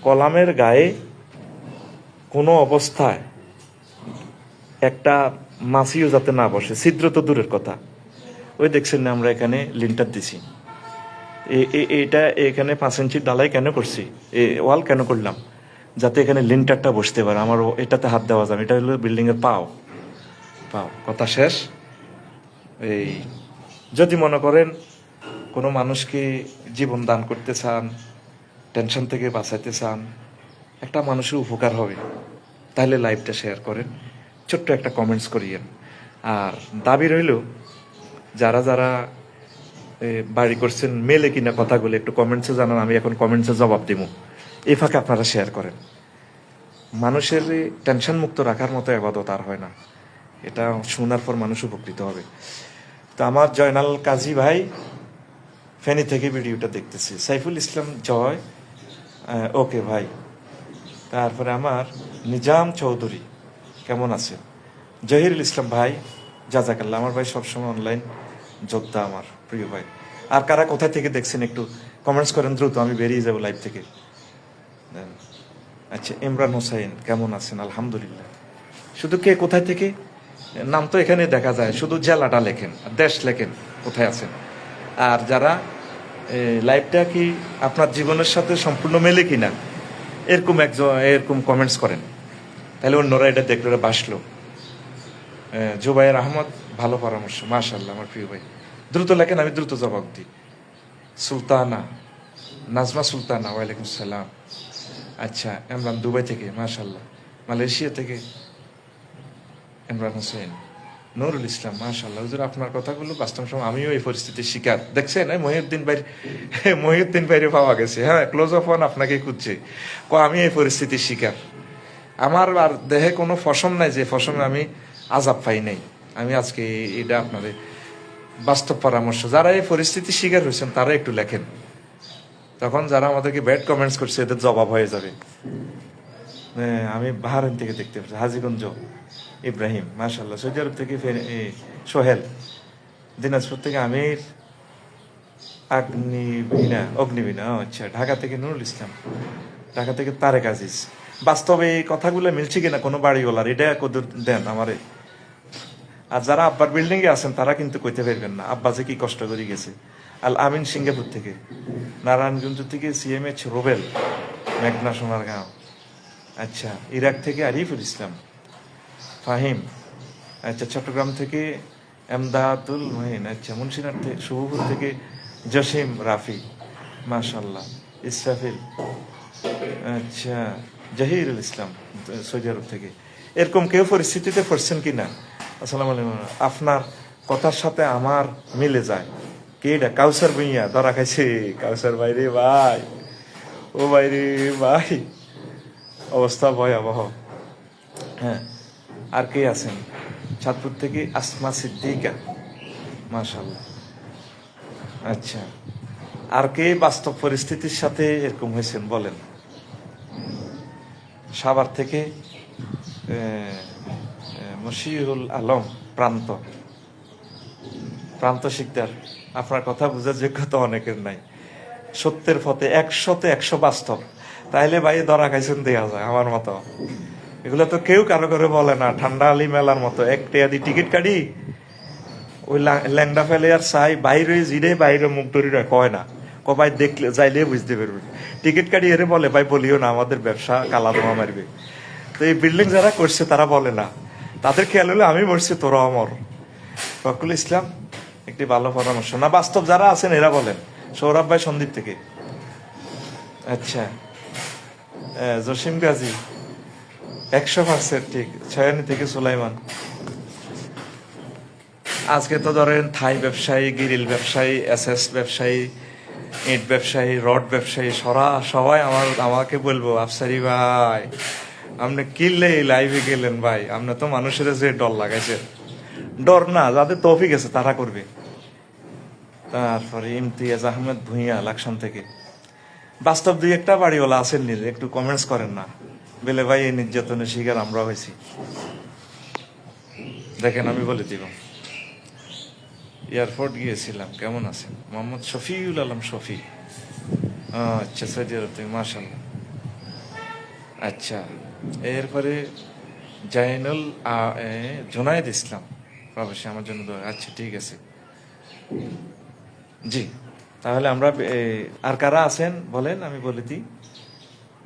কলামের গায়ে কোনো অবস্থায় একটা মাছিও যাতে না বসে, ছিদ্র তো দূরের কথা, ওই দেখছেন না আমরা এখানে লিন্টার দিছি, এটা এখানে 5 ইঞ্চির ডালাই কেন করছি, ওয়াল কেন করলাম, যাতে এখানে লিন্টারটা বসতে পারে, আমার এটাতে হাত দেওয়া যাবে, এটা হলো বিল্ডিংয়ের পাও। কথা শেষ। এই যদি মনে করেন কোনো মানুষকে জীবন দান করতে চান, টেনশন থেকে বাঁচাইতে চান, একটা মানুষের উপকার হবে, তাহলে লাইভটা শেয়ার করেন, ছোট্ট একটা কমেন্টস করিয়েন। আর দাবি রইল, যারা যারা বাড়ি করছেন মেলে কিনা কথাগুলো একটু কমেন্টসে জানান, আমি এখন কমেন্টসে জবাব দিব। এই ফাঁকে আপনারা শেয়ার করেন। মানুষের টেনশন মুক্ত রাখার মতো ইবাদত আর হয় না, এটা শোনার পর মানুষ উপকৃত হবে। তো আমার জয়নাল কাজী ভাই ফেনী থেকে ভিডিওটা দেখতেছি, সাইফুল ইসলাম জয়, ওকে ভাই। তারপরে আমার নিজাম চৌধুরী কেমন আছে, জহিরুল ইসলাম ভাই জাজাকাল্লাহ, আমার ভাই সবসময় অনলাইন যোদ্ধা, আমার প্রিয় ভাই। আর কারা কোথায় থেকে দেখছেন একটু কমেন্টস করেন দ্রুত, আমি বেরিয়ে যাবো লাইভ থেকে। আচ্ছা, ইমরান হোসাইন কেমন আছেন, আলহামদুলিল্লাহ। শুধু কে কোথায় থেকে, নাম তো এখানে দেখা যায়, শুধু জেলাটা লেখেন, দেশ লেখেন, কোথায় আছেন। আর যারা লাইভটা কি আপনার জীবনের সাথে সম্পূর্ণ মেলে কিনা, এরকম কমেন্টস করেন, তাহলে অন্যরা এটা দেখলে বাসলো। জুবাইর আহমদ ভালো পরামর্শ, মাশাআল্লাহ আমার প্রিয় ভাই, দ্রুত লেখেন, আমি দ্রুত জবাব দিই। সুলতানা, নাজমা সুলতানা, ওয়ালাইকুম সালাম। আচ্ছা, ইমরান দুবাই থেকে, মাশাআল্লাহ। মালয়েশিয়া থেকে ইমরান হোসেন, নুরুল ইসলাম, মাশাআল্লাহ। হুজুর আপনার কথাগুলো বাস্তব সময় আমিও এই পরিস্থিতির শিকার, দেখছেন মহিউদ্দিন বাইরে পাওয়া গেছে, হ্যাঁ ক্লোজ অফ ওয়ান আপনাকে খুঁজছে, আমি এই পরিস্থিতির শিকার। আমার আর দেহে কোনো ফসম নাই যে ফসমে আমি আজাব পাই নাই। আমি আজকে এটা আপনাদের বাস্তব পরামর্শ, যারা এই পরিস্থিতির শিকার হয়েছেন তারা একটু লেখেন, তখন যারা আমাদেরকে ব্যাড কমেন্টস করছে এদের জবাব হয়ে যাবে। আমি বাহারাইন থেকে দেখতে পাচ্ছি, হাজিগঞ্জ ইব্রাহিম, মাশাল্লাহ। সৌদি আরব থেকে সোহেল, দিনাজপুর থেকে আমির, অগ্নিবীণা, আচ্ছা। ঢাকা থেকে নুরুল ইসলাম, ঢাকা থেকে তারেক আজিজ। বাস্তবে এই কথাগুলো মিলছে কিনা কোনো বাড়িওয়ালার, এটা কদর দেন আমারে। আর যারা আব্বার বিল্ডিং এ আছেন তারা কিন্তু কইতে পারবেন না আব্বা যে কি কষ্ট করে গেছে। আল আমিন সিঙ্গাপুর থেকে, নারায়ণগঞ্জ থেকে সিএমএইচ রোবেল, মেঘনা সোনারগাঁও, আচ্ছা। ইরাক থেকে আরিফুল ইসলাম ফাহিম, আচ্ছা। চট্টগ্রাম থেকে এমদাদুল মহিন, আচ্ছা। মুন্সিরহাট থেকে শুভপুর থেকে জসিম রাফি, মাশাল্লাহ। ইসরাফিল, আচ্ছা। জাহিরুল ইসলাম সৌদি আরব থেকে। এরকম কেউ পরিস্থিতিতে পড়ছেন কিনা? আসসালামু আলাইকুম। আপনার কথার সাথে আমার মিলে যায়। কে এটা? কাউসার ভুইয়া ধরা খাইছে, কাউসার ভাই রে ভাই, ও ভাই রে ভাই, অবস্থা ভয়াবহ। হ্যাঁ, আর কে আছেন? চাঁদপুর থেকে আসমা সিদ্দিকা, মাশাল্লাহ, আচ্ছা। আর কে বাস্তব পরিস্থিতির সাথে এরকম হয়েছেন বলেন? সাভার থেকে মশিউল আলম প্রান্ত শিকদার, আপনার কথা বোঝার যোগ্যতা অনেকের নাই। সত্যের পথে 100-100 বাস্তব, তাইলে ভাই ধরা খাইছেন দেয়া যায় আমার মতো। এগুলো তো কেউ কারো করে বলে না, ঠান্ডা আলি মেলার মতো এক টেয়াদি টিকিট কাটি, ওই ল্যাংডা ফেলে আর চাই বাইরে জিরে বাইরে মুখ ধরিরা কয় না, ভাই দেখলে যাইলে বুঝতে পারবে। টিকিট কাটি এরে বলে ভাই বলিও না, আমাদের ব্যবসা কালা ধোয়া মারবে। তো এই বিল্ডিং যারা করছে তারা বলে না, তাদের খেয়াল হলে আমি বলছি তোরা অমর। ফখরুল ইসলাম একটি ভালো পরামর্শ না, বাস্তব যারা আছেন এরা বলেন। সৌরভ ভাই সন্দীপ থেকে, আচ্ছা। জসিম গাজী 100% ঠিক। ছয়ানি থেকে সুলাইমান। আজকে তো ধরেন থাই ব্যবসায়ী, গিরিল ব্যবসায়ী, এসএস ব্যবসায়ী, ইট ব্যবসায়ী, রড ব্যবসায়ী, সবাই আমাকে বলবো আফসারি ভাই আপনি কিনলে লাইভে গেলেন ভাই, আপনি তো মানুষের যে ডর লাগাইছে, ডর না, যাদের তৌফিক আছে তারা করবে। তারপরে ইমতিয়াজ আহমেদ ভুঁইয়া লাকসাম থেকে। বাস্তব দুই একটা বাড়িওয়ালা আছেন নিজে, একটু কমেন্টস করেন না, বেলে ভাই এই নির্যাতনের শিকার আমরা হয়েছি। দেখেন আমি বলে দিব, এয়ারপোর্ট গিয়েছিলাম, কেমন আছেন? মোহাম্মদ শফিউল আলম শফি, আচ্ছা, সৌদি আরব থেকে, মাশাল্লাহ, আচ্ছা। এরপরে জুনায়েদ ইসলাম প্রবাসী, আমার জন্য দোয়া, আচ্ছা ঠিক আছে। জি, তাহলে আমরা আর কারা আছেন বলেন, আমি বলে দিই,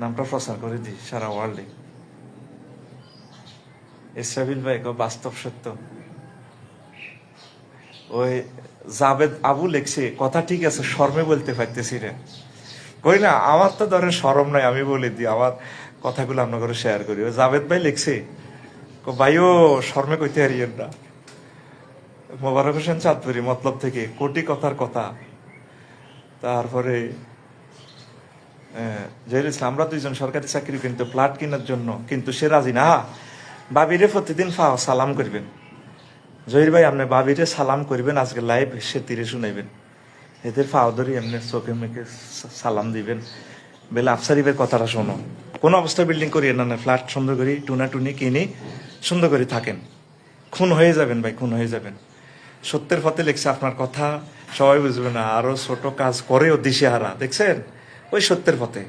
নামটা প্রচার করে দিই সারা ওয়ার্ল্ডে। ইসরাফিল ভাই বাস্তব সত্য। ওই জাবেদ আবু লেখছে, কথা ঠিক আছে, শর্মে বলতে পারতেছি রে। কই না, আমার তো ধরেন শরম নাই, আমি বলে দিই, আমার কথাগুলো আপনার করে শেয়ার করি। ওই জাবেদ ভাই লিখছে, ভাইও শর্মে কইতে হারিয়েন না। মোবারক হোসেন চাঁদপুরি মতলব থেকে কোটি কথার কথা। তারপরে জহির ইসলাম, আমরা দুইজন সরকারি চাকরি কিন্তু ফ্ল্যাট কেনার জন্য, কিন্তু সে রাজি না। বাবিরে প্রতিদিন সালাম করবেন। জহির ভাই আপনি বাবিরে সালাম করবেন, আজকে লাইভ সে তীরে শুনাইবেন, এদের ফাও ধরে এমনি চোখে মুখে সালাম দিবেন, বেলা আফসারিবের কথাটা শোনো। কোনো অবস্থায় বিল্ডিং করিয়ে না, ফ্ল্যাট সুন্দর করে টুনা টুনি কিনে সুন্দর করে থাকেন। খুন হয়ে যাবেন ভাই, খুন হয়ে যাবেন। সত্যের পথে লেখছে, আপনার কথা সবাই বুঝবে না, আরো ছোট কাজ করেও দিশেহারা, দেখছেন ওই সত্যের পথে।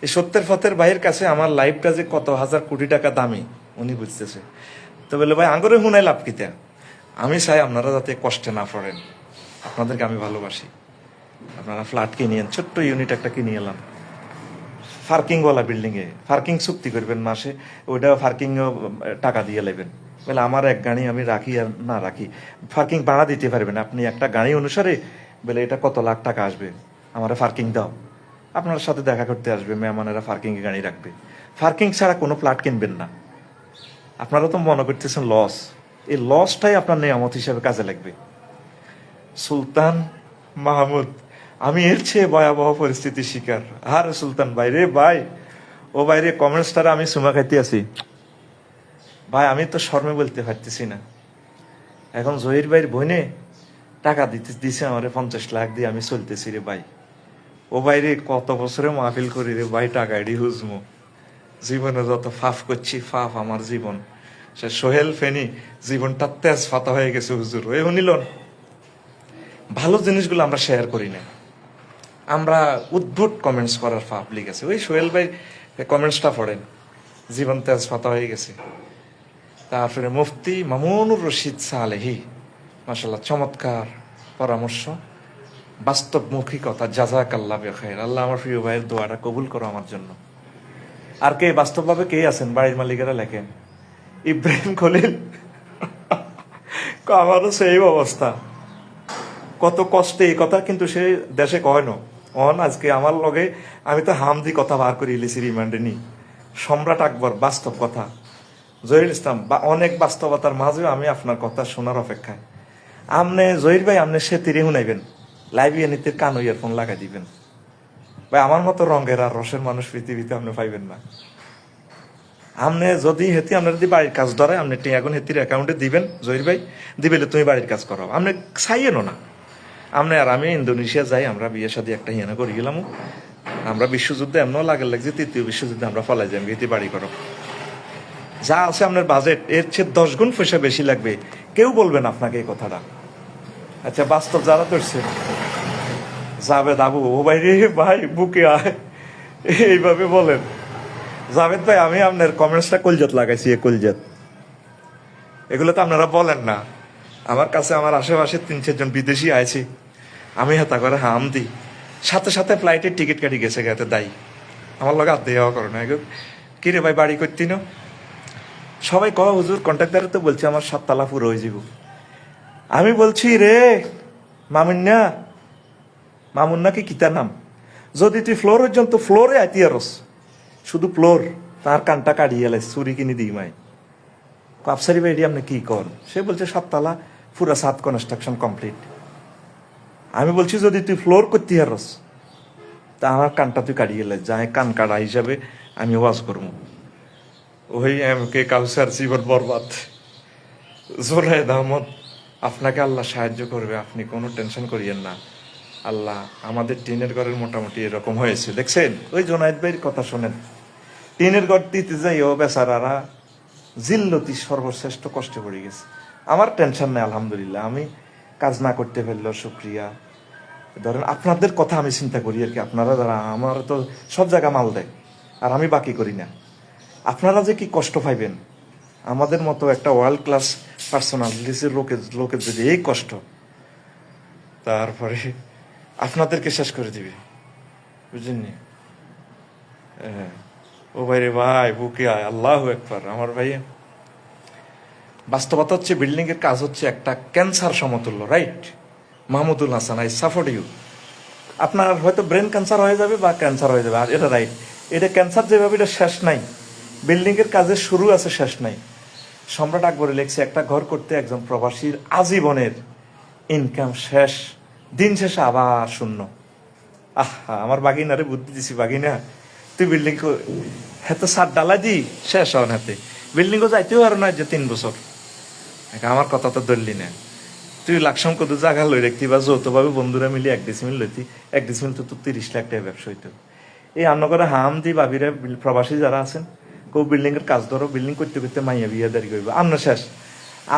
এই সত্যের পথের ভাইয়ের কাছে আমার লাইফটা যে কত হাজার কোটি টাকা দামি উনি বুঝতেছে। তো বলে ভাই আঙ্গরে হুনাই লাভ কিতা, আমি চাই আপনারা যাতে কষ্টে না পড়েন, আপনাদেরকে আমি ভালোবাসি। আপনারা ফ্ল্যাট কিনিয়েন, ছোট্ট ইউনিট একটা কিনে এলাম পার্কিংওয়ালা বিল্ডিংয়ে, পার্কিং চুক্তি করবেন মাসে, ওইটা পার্কিংও টাকা দিয়ে নেবেন। বলে আমার এক গাড়ি আমি রাখি আর না রাখি, পার্কিং ভাড়া দিতে পারবেন আপনি একটা গাড়ি অনুসারে, বলে এটা কত লাখ টাকা আসবে, আমার পার্কিং দাও। আপনার সাথে দেখা করতে আসবে মেহমানেরা, পার্কিংয়ে গাড়ি রাখবে। পার্কিং ছাড়া কোনো ফ্ল্যাট কিনবেন না। আপনারা তো মনে করতেছেন লস, এই লসটাই আপনার নিয়ামত হিসেবে কাজে লাগবে। সুলতান মাহমুদ, আমি এর চেয়ে ভয়াবহ পরিস্থিতির শিকার। আর সুলতান ভাই রে ভাই, ও বাইরে কমেন্টসটারে আমি সুমা খাইতে আছি ভাই, আমি তো শর্মে বলতে পারতেছি না। এখন জহির ভাইয়ের বইনে টাকা দিছে আমারে 50 লাখ দিয়ে, আমি চলতেছি রে ভাই। ও বাইরে কত বছরে মাহফিল করি রে ভাই, টাকা এডি হুজমু। জীবনে যত ফাফ করছি, ফাফ আমার জীবন। সে সোহেল ফেনি জীবনটা তেজ ফাতা হয়ে গেছে হুজুর। ওই শুনিলন, ভালো জিনিসগুলো আমরা শেয়ার করি না, আমরা উদ্ভট কমেন্টস করার পাবলিক আছে। ওই সোহেল ভাই কমেন্টসটা পড়েন, জীবন তেজ ফাতা হয়ে গেছে। তারপরে মুফতি মামুনুর রশিদ সালেহি, মাশাআল্লাহ চমৎকার পরামর্শ, বাস্তবমুখী কথা, জাযাকাল্লাহ বিখাইর। আল্লাহ আমার প্রিয় ভাইয়ের দোয়াটা কবুল করো আমার জন্য। আর কে বাস্তবভাবে কে আছেন বাড়ির মালিকেরা লেখেন। ইব্রাহিম খলিল, আমারও সেই অবস্থা, কত কষ্টে এই কথা কিন্তু সে দেশে কয় না। আজকে আমার লগে আমি তো হামদি কথা বার করে ইলিছি রিমান্ডে নি, সম্রাট আকবর বাস্তব কথা। জহির ইসলাম, অনেক বাস্তবতার মাঝেও আমি আপনার কথা শোনার অপেক্ষায়। আমনে জহির ভাই আমনে সে তীরে শুনাইবেন, লাইভ ইয়ানিতে কান ইয়ারফোন লাগাই দিবেন ভাই। আমার মতো রঙের আর রসের মানুষ পৃথিবীতে আপনি পাইবেন না। আপনি যদি হেতি আপনার যদি বাড়ির কাজ ধরে, আপনি এখন হেতির অ্যাকাউন্টে দিবেন, জহির ভাই দিবেলে তুমি বাড়ির কাজ করো, আপনি চাইয়েনও না। আপনি আর আমি ইন্দোনেশিয়া যাই, আমরা বিয়ে শাদী একটা হিয়ানা করে গেলাম, আমরা বিশ্বযুদ্ধে এমনও লাগে লাগছে, তৃতীয় বিশ্বযুদ্ধে আমরা ফলাই যাই, হেতি বাড়ি করো। যা আছে আপনার বাজেট এর চেয়ে 10 গুণ পয়সা বেশি লাগবে, কেউ বলবেন আপনাকে এই কথাটা। আচ্ছা বাস্তব যারা ধরছে, জাবেদ আবু, ও ভাই রে ভাই বুকে আয়, এইভাবে বলেন। জাভেদ ভাই আমি আপনার কমেন্টসটা কলজাত লাগাইছি, কলজাত, এগুলো তো আপনারা বলেন না। আমার কাছে আমার আশেপাশে 3-4 জন বিদেশি আইছি, আমি হাতা করে হাম দিই, সাথে সাথে ফ্লাইটের টিকিট কাটি গেছে গেতে দায়ী, আমার লগে হাত দেওয়া করো না। কি রে ভাই বাড়ি করতি না, সবাই কহ হুজুর কন্ট্রাক্টারে তো বলছি আমার 7 তালা পুরো হয়ে যাব। আমি বলছি রে মামুন্না, মামুন্না কি কিতার নাম, যদি তুই ফ্লোর পর্যন্ত ফ্লোরে আইতি আরস, শুধু ফ্লোর, তার কানটা কাটিয়ে এলাই চুরি কিনে দিই মাই। কাপসারি ভাই আপনি কি কর, সে বলছে 7 তালা পুরা 7 কনস্ট্রাকশন কমপ্লিট। আমি বলছি যদি তুই ফ্লোর করতে হারস, তা আমার কানটা তুই কাটিয়ে এলাই, যাই কান কাটা হিসাবে আমি ওয়াজ করবো। ওই এম কে কাউসার জীবন বরবাদ। জোরায়েদ আহমদ, আপনাকে আল্লাহ সাহায্য করবে, আপনি কোনো টেনশন করিয়েন না। আল্লাহ আমাদের টিনের ঘরের মোটামুটি এরকম হয়েছে, দেখছেন। ওই জোনায়েদ ভাইয়ের কথা শোনেন, টিনের ঘর দিতে যাই ও বেচারারা জিল্লতি সর্বশ্রেষ্ঠ কষ্টে পড়ে গেছে। আমার টেনশন নেই আলহামদুলিল্লাহ, আমি কাজ না করতে পারলেও শুক্রিয়া। ধরেন আপনাদের কথা আমি চিন্তা করি আর কি, আপনারা যারা আমার তো সব জায়গা মাল দেয় আর আমি বাকি করি না, আপনারা যে কি কষ্ট পাইবেন, আমাদের মতো একটা ওয়ার্ল্ড ক্লাস পার্সোনালিটির লোকের যদি এই কষ্ট, তারপরে আপনাদেরকে শেষ করে দিবে, বুঝলেননি? হ্যাঁ, ও ভাই রে ভাই, বুকে আয়, আল্লাহু আকবার। আমার ভাই, বাস্তবতা হচ্ছে বিল্ডিং এর কাজ হচ্ছে একটা ক্যান্সার সমতুল্য, right? Mahmudul Hasan, I support you. আপনার হয়তো ব্রেন ক্যান্সার হয়ে যাবে বা ক্যান্সার হয়ে যাবে, আর এটা রাইট। এটা ক্যান্সার যেভাবে, এটা শেষ নাই। বিল্ডিং এর কাজের শুরু আছে, শেষ নাই। সম্রাট আকবরে লেখছে, একটা ঘর করতে একজন প্রবাসীর আজীবনের ইনকাম শেষ, দিন শেষে আবার শূন্য। আহা, আমার বাগিনারে বুদ্ধি দিছি, বাগিনা তুই বিল্ডিং হাতে সার ডালা দি শেষ হন হাতে, বিল্ডিংও যাইতেও আর নয় যে 3 বছর। আমার কথা তো ধরলি না। তুই লাকসাম কত জায়গা লই রাখতি, বা যৌথভাবে বন্ধুরা মিলে 1 ডিসিমিল লইতি, 1 ডিসিমিল তো 30 লাখ টাকা ব্যবসা হইতো। এই আন্ন করে হাম দি বাবিরা, প্রবাসী যারা আছেন, কেউ বিল্ডিং এর কাজ ধরো, বিল্ডিং করতে করতে মাইয়া বিয়া দাঁড়ি করবো, আমনে শেষ।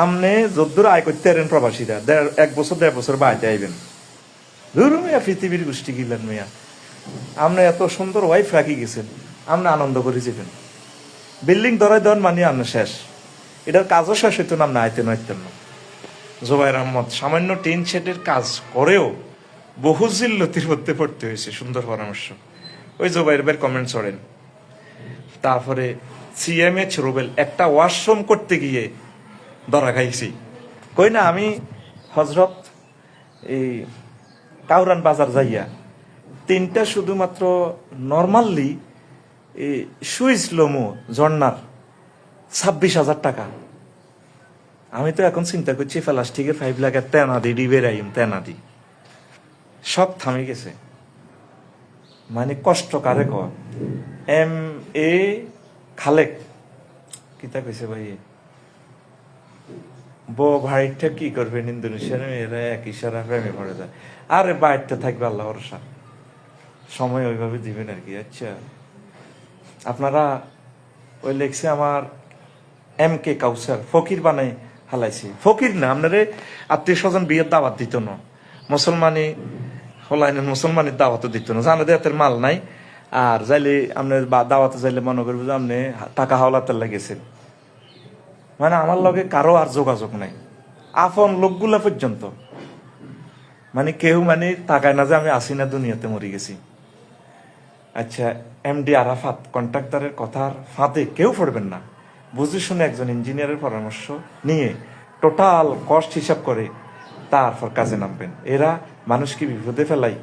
আমনে যদ্দূর আয় করতে পারেন প্রবাসীরা, 1 বছর 1.5 বছর বাড়িতে আইবেন। ধরু মিয়া, পৃথিবীর গোষ্ঠী গিলেন মিয়া, আপনি এত সুন্দর ওয়াইফ রাখি গেছেন, আপনি আনন্দ করে যাবেন। বিল্ডিং ধরাই দেন মানে আপনি শেষ। এটার কাজও শেষ হইতো না, আপনি আইতেন আইতেন না। জোবাইর আহমদ সামান্য টিন শেডের কাজ করেও বহু জিল্লতির মধ্যে পড়তে হয়েছে। সুন্দর পরামর্শ, ওই জোবাইর ভাইয়ের কমেন্ট ছড়েন। তারপরে সিএমএইচ রুবেল, একটা ওয়াশরুম করতে গিয়ে ধরা খাইছি। কই না আমি হজরত এই কাউরান বাজার যাইয়া 3টা শুধুমাত্র নর্মালি সুইচ লোমো ঝর্নার 26,000 টাকা। আমি তো এখন চিন্তা করছি প্লাস্টিকের 5 লাখের তেনা দি ডিবের আইম, তেনা দি সব থামে গেছে। মানে কষ্ট কারে কর। MA খালেক কিতা কইছে ভাই, ভাইটা কি করবেন, ইন্দোনেশিয়ার মেয়েরা এক ইশারা প্রেমে পড়ে যায়। আরে বাইরটা থাকবে আল্লাহ ভরসা, সময় ওইভাবে দিবেন আর কি। আচ্ছা, আপনারা ওই লেখছে আমার MK কাউসার, ফকির বানাই হালাইছি। ফকির না, আপনারে আত্মীয় স্বজন বিয়ের দাওয়াত দিত না, মুসলমানি হলাইনের মুসলমানের দাওয়াতও দিত না, জানে হাতের মাল নাই। আর যাইলে আপনি দাওয়াতে যাইলে মনে করবো যে আপনি টাকা হাওলাতে লাগেছেন। মানে আমার লগে কারো আর যোগাযোগ নাই, আপন লোকগুলা পর্যন্ত। মানে কেউ মানে তাকায় না যে আমি আসি না, দুনিয়াতে মরে গেছি। আচ্ছা, MD আরাফাত কন্ট্রাক্টরের কথার ফাঁদে কেউ পড়বেন না, বুঝে শুনে একজন ইঞ্জিনিয়ারের পরামর্শ নিয়ে টোটাল কস্ট হিসাব করে তারপর কাজে নামবেন। এরা মানুষকে বিপদে ফেলাই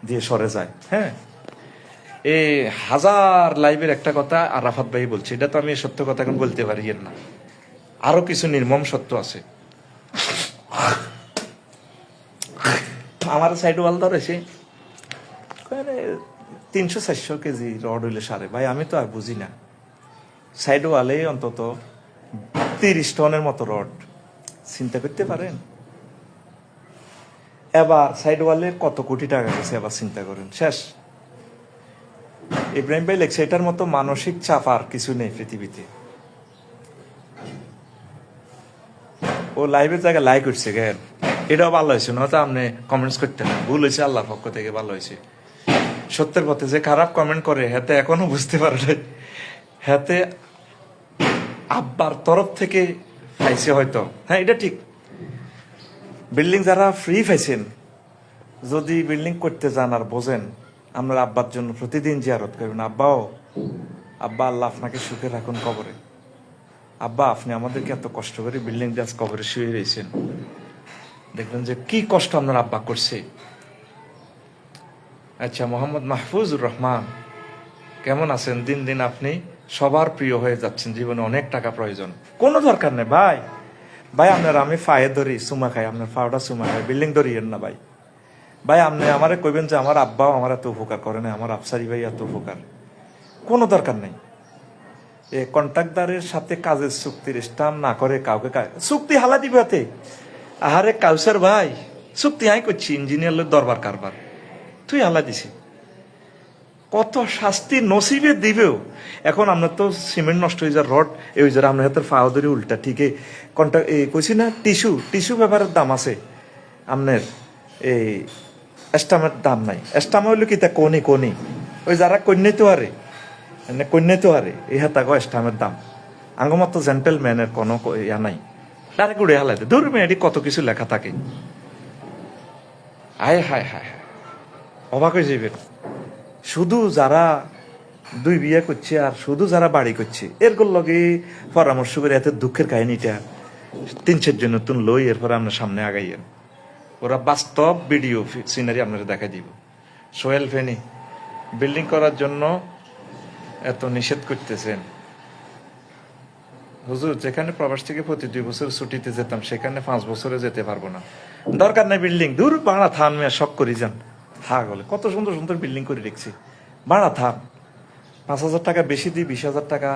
দিয়ে সরে যায়। হ্যাঁ, এই 1000 লাইভের একটা কথা আরাফাত ভাই বলছে, এটা তো আমি সত্য কথা এখন বলতে পারি না, আরো কিছু নির্মম সত্য আছে। আমার সাইড ওয়াল ধরেছে 300-400 কেজি রড হইলে সারে। ভাই আমি তো আর বুঝি না, সাইড ওয়ালে অন্তত 30 টনের মতো রড, চিন্তা করতে পারেন? এবার সাইড ওয়ালে কত কোটি টাকা গেছে, এবার চিন্তা করেন। শেষ। ইব্রাহিম ভাই লেখছে, এটার মতো মানসিক চাপ আর কিছু নেই পৃথিবীতে। ও লাইভের জায়গায় লাইক উঠছে গেল, এটাও ভালো হয়েছে, নয়তো আপনি কমেন্টস করতে না, ভুল হয়েছে, আল্লাহর পক্ষ থেকে ভালো হয়েছে। সত্যের পথে যে খারাপ কমেন্ট করে, হাতে এখনো বুঝতে পারে নাই, হাতে আব্বার তরফ থেকে পাইছে হয়তো। হ্যাঁ, এটা ঠিক। বিল্ডিং যারা ফ্রি পাইছেন, যদি বিল্ডিং করতে যান আর বোঝেন, আপনার আব্বার জন্য প্রতিদিন জিয়ারত করবেন। আব্বা আল্লাহ আপনাকে সুখে রাখুন কবরে। আব্বা, আপনি আমাদেরকে এত কষ্ট করে বিল্ডিং দিয়ে কবরে শুয়ে রয়েছেন, দেখবেন যে কি কষ্ট আপনার আব্বা করছে। আচ্ছা, মোহাম্মদ মাহফুজুর রহমান, কেমন আছেন? দিন দিন আপনি সবার প্রিয় হয়ে যাচ্ছেন, জীবনে অনেক টাকা প্রয়োজন। কোনো দরকার নেই ভাই। ভাই আপনার আমি ফায়ে ধরি, চুমা খাই, আপনার ফাওটা চুমা খাই, বিল্ডিং ধরিয়েন না ভাই। ভাই আপনি আমারে কইবেন যে আমার আব্বাও আমার এত উপকার করে না, আমার আফসারি ভাই এত উপকার, কোনো দরকার নেই। এ কন্ট্রাক্টদারের সাথে কাজের চুক্তির স্টাম্প না করে কাউকে চুক্তি হালা দিবে হাতে। আহারে কাউসার ভাই, চুক্তি আই করছি, ইঞ্জিনিয়ার দরবার কারবার, তুই হালা দিছি, কত শাস্তি নসিবে দিবেও। এখন আপনার তো সিমেন্ট নষ্ট হয়ে যায়, রড এই যারা আপনার হাতের ফাও ধরে উল্টা ঠিকই কন্ট্রাক্ট কইছি না, টিস্যু পেপারের দাম আছে আপনার, এই স্টামের দাম নাই। স্টাম হইলো কি তা কোনি ওই যারা কন্যাইতে পারে, কন্যাইতে পারে এই হাতাক স্টামের দাম। আঙ্গমত জেন্টেলম্যানের কোনো ইয়া নাই, ডাইরেক্ট উড়ে হালাইতে দূর মেয়েটি কত কিছু লেখা থাকে। আয় হায় হায় হায়, অবাক হয়ে যাবেন। শুধু যারা দুই বিয়ে করছে আর শুধু যারা বাড়ি করছে এরকম লগে পরামর্শ করে এত দুঃখের কাহিনীটা 3-4 নতুন লই, এরপর আমরা সামনে আগাইয়েন। ওরা বাস্তব ভিডিও সিনারি আপনারা দেখা দিব। সোহেল ফেনী বিল্ডিং করার জন্য এত নিষেধ করতেছেন। হুজুর, যেখানে প্রবাস থেকে প্রতি 2 বছর ছুটিতে যেতাম সেখানে 5 বছরে যেতে পারবো না। দরকার নাই বিল্ডিং, দূর ভাড়া থান মেয়া, শখ করি যান। হা বলে কত সুন্দর সুন্দর বিল্ডিং করে রেখছি, ভাড়া থান। 5,000 টাকা বেশি দিই, 20,000 টাকা,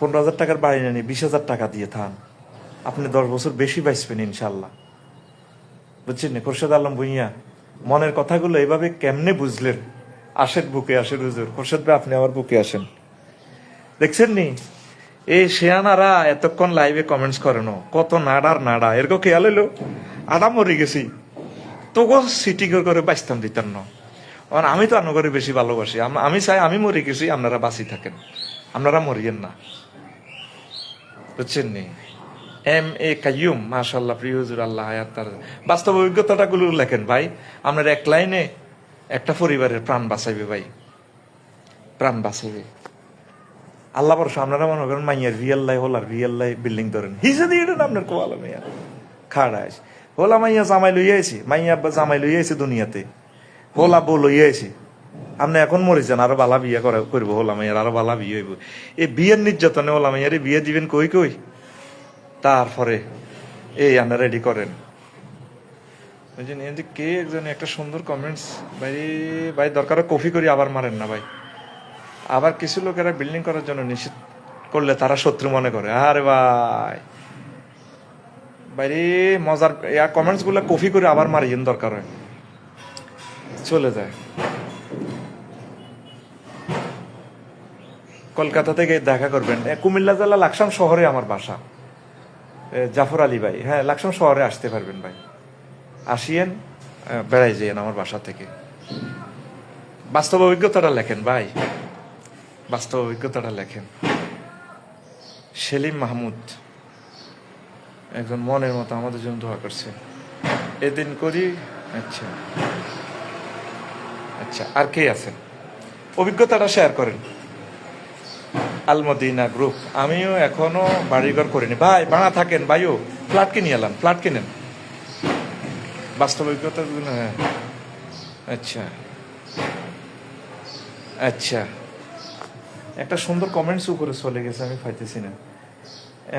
15,000 টাকার বাড়ি নেই, 20,000 টাকা দিয়ে থান। আপনি 10 বছর বেশি বাঁচবেন ইনশাল্লাহ। বুঝছেন না? খোরশেদ আলম ভুঁইয়া মনের কথাগুলো এইভাবে কেমনে বুঝলেন? আসেন বুকে আসেন হুজুর, খোরশেদ ভাই আপনি আমার বুকে আসেন। দেখছেন নি এই শেয়ানারা এতক্ষণ লাইভে কমেন্টস করেন, কত নাড়ার নাড়া, এরকম খেয়াল হইলো আডা মরে গেছি তোগো সিটি করে বাঁচতাম দিতাম না। আমি তো আনগরে বেশি ভালোবাসি, আমি চাই আমি মরে গেছি আপনারা বাঁচি থাকেন, আপনারা মরিয়েন না। বুঝছেন নি? M.A. কাইয়ুম, মাশাআল্লাহ, প্রিয় হুজুর, আল্লাহ হায়াত তার বাস্তব অভিজ্ঞতাটা গুলো লেখেন ভাই। আপনার এক লাইনে একটা পরিবারের প্রাণ বাঁচাইবে ভাই, প্রাণ বাঁচাইবে। আল্লাহ ভরসা। আপনারা মনে করেন মাইয়ার রিয়েল লাই হোলার রিয়েল লাই বিল্ডিং ধরেন হিসে দিয়ে আপনার কোয়ালা মাইয়া খাড়াইস হোলা মাইয়া জামাই লইয়াছি, মাইয়া জামাই লইয়াছি দুনিয়াতে, হোলা বউ লইয়াছি। আপনি এখন মরে যান, আরো বালা বিয়ে করবো হোলা মাইয়ার, আরো বালা বিয়ে হইব। এই বিয়ের নির্যাতনে হোলা মাইয়ার বিয়ে দিবেন কই কই, তারপরে এই আপনি রেডি করেন। বুঝলেন? এদিকে কে একজন একটা সুন্দর কমেন্টস, ভাই ভাই দরকার কফি করি আবার মারেন না ভাই। আবার কিছু লোকেরা বিল্ডিং করার জন্য নিষেধ করলে তারা শত্রু মনে করে। আরে ভাই বাইরে মজার কমেন্টস গুলো কপি করে আবার মারিয়েন, দরকার হয় চলে যায়। কলকাতা থেকে দেখা করবেন, কুমিল্লা জেলা লাকসাম শহরে আমার বাসা। জাফর আলী ভাই, হ্যাঁ লাকসাম শহরে আসতে পারবেন ভাই, আসিয়েন, বেড়াই যেয়েন আমার বাসা থেকে। বাস্তব অভিজ্ঞতাটা লেখেন ভাই, বাস্তব অভিজ্ঞতাটা লেখেন। সেলিম মাহমুদ একজন মনের মতো আমাদের জন্য দোয়া করছে, এদিন করি। আচ্ছা আচ্ছা, আর কে আছেন অভিজ্ঞতাটা শেয়ার করেন। আলমদিনা গ্রুপ, আমিও এখনো বাড়িঘর করিনি ভাই, ভাড়া থাকেন ভাইও, ফ্ল্যাট কিনে এলাম, ফ্ল্যাট কিনেন। বাস্তব অভিজ্ঞতা, হ্যাঁ আচ্ছা আচ্ছা। একটা সুন্দর কমেন্টস উপরে চলে গেছে, আমি পাইতেছি না।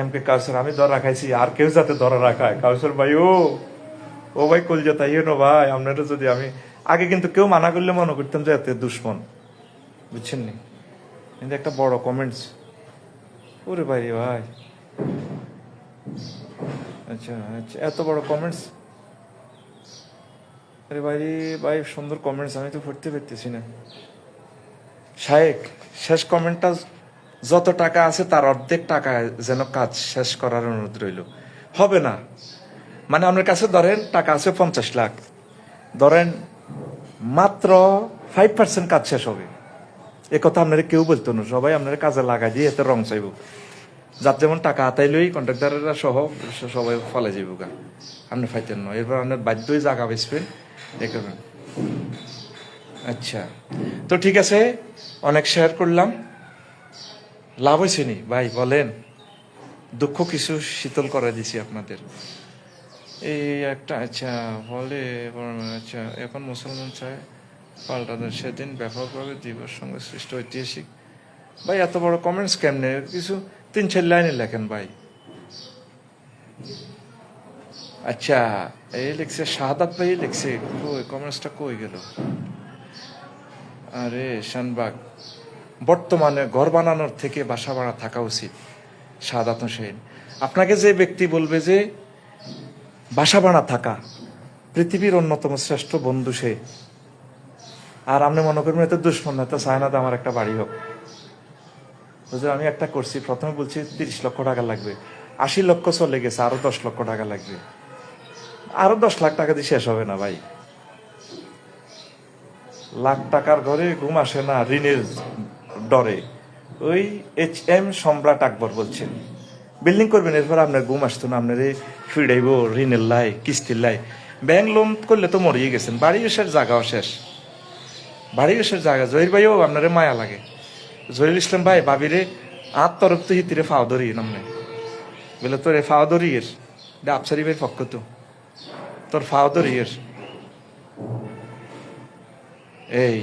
M.K. কাউসার, আমি ধরা খাইছি, আর কেউ যাতে ধরা রাখায়। কাউসার ভাই ও ভাই কলজা তাইও না ভাই, আপনারা যদি আমি আগে কিন্তু কেউ মানা করলে মনে করতাম যে এত দুশ্মন, বুঝছেন নি? কিন্তু একটা বড় কমেন্টস, ওরে ভাই ভাই, আচ্ছা আচ্ছা, এত বড় কমেন্টস, আরে ভাই ভাই সুন্দর কমেন্টস, আমি তো পড়তে পারতেছি না। শায়েক, শেষ কমেন্টটা, যত টাকা আছে তার অর্ধেক টাকা যেন কাজ শেষ করার অনুরোধ রইল। হবে না, মানে আপনার কাছে ধরেন টাকা আছে 50 লাখ, ধরেন মাত্র 5% কাজ শেষ হবে, এ কথা আপনারা কেউ বলতো না, সবাই আপনারা কাজে লাগাই দিয়ে এতে রং চাইব। যার যেমন টাকা আতাই লই কন্ট্রাক্টাররা সহ সবাই ফলে যাইব গা, আপনি ফাইতেন না, এরপর আপনার বাধ্যই জায়গা বেচবেন, এ করবেন। আচ্ছা, তো ঠিক আছে, অনেক শেয়ার করলাম, লাভ হয়েছে নি ভাই বলেন? দুঃখ কিছু শীতল করে দিছি আপনাদের এই একটা। আচ্ছা বলে, আচ্ছা এখন মুসলমান চায় পাল্টাদের, সেদিন ব্যাপকভাবে দিবস সঙ্গে সৃষ্ট ঐতিহাসিক। ভাই এত বড় কমেন্টস কেমনে? কিছু 3-4 লাইনে লেখেন ভাই। আচ্ছা, এই লিখছে শাহাদাত ভাই, লিখছে কই কমেন্টসটা কই গেল? আরে শানবাগ, বর্তমানে ঘর বানানোর থেকে বাসা ভাড়া থাকা উচিত। শাহাদাত হোসেন, আপনাকে যে ব্যক্তি বলবে যে বাসা ভাড়া থাকা পৃথিবীর অন্যতম শ্রেষ্ঠ বন্ধু সে, আর আপনি মনে করবেন এত দুশ্মন, এত চায় না আমার একটা বাড়ি হোক। বুঝলেন? আমি একটা করছি, প্রথমে বলছি 30 লক্ষ টাকা লাগবে, 80 লক্ষ চলে গেছে, আরো 10 লক্ষ টাকা লাগবে, আরো 10 লাখ টাকা দিয়ে শেষ হবে না ভাই। লাখ টাকার ঘরে ঘুম আসে না ঋণের ডরে। ওই H.M. সম্রাট আকবর বলছেন, বিল্ডিং করবেন এরপর আপনার ঘুম আসতো না, আপনার ফিরাইব ঋণের লাই, কিস্তির লাই। ব্যাংক লোন করলে তো মরিয়ে গেছেন, বাড়ি এসের জায়গাও শেষ, বাড়ি এসের জায়গা। জহির ভাইও আপনারে মায়া লাগে। জহির ইসলাম ভাই ভাবিরে আর তরফ তো হিতিরে ফাও ধরি নামনে বলে তোর এ ফাও ধরিয়ের আফসারি ভাইয়ের পক্ষ তো তোর ফাও ধরিয়ের এই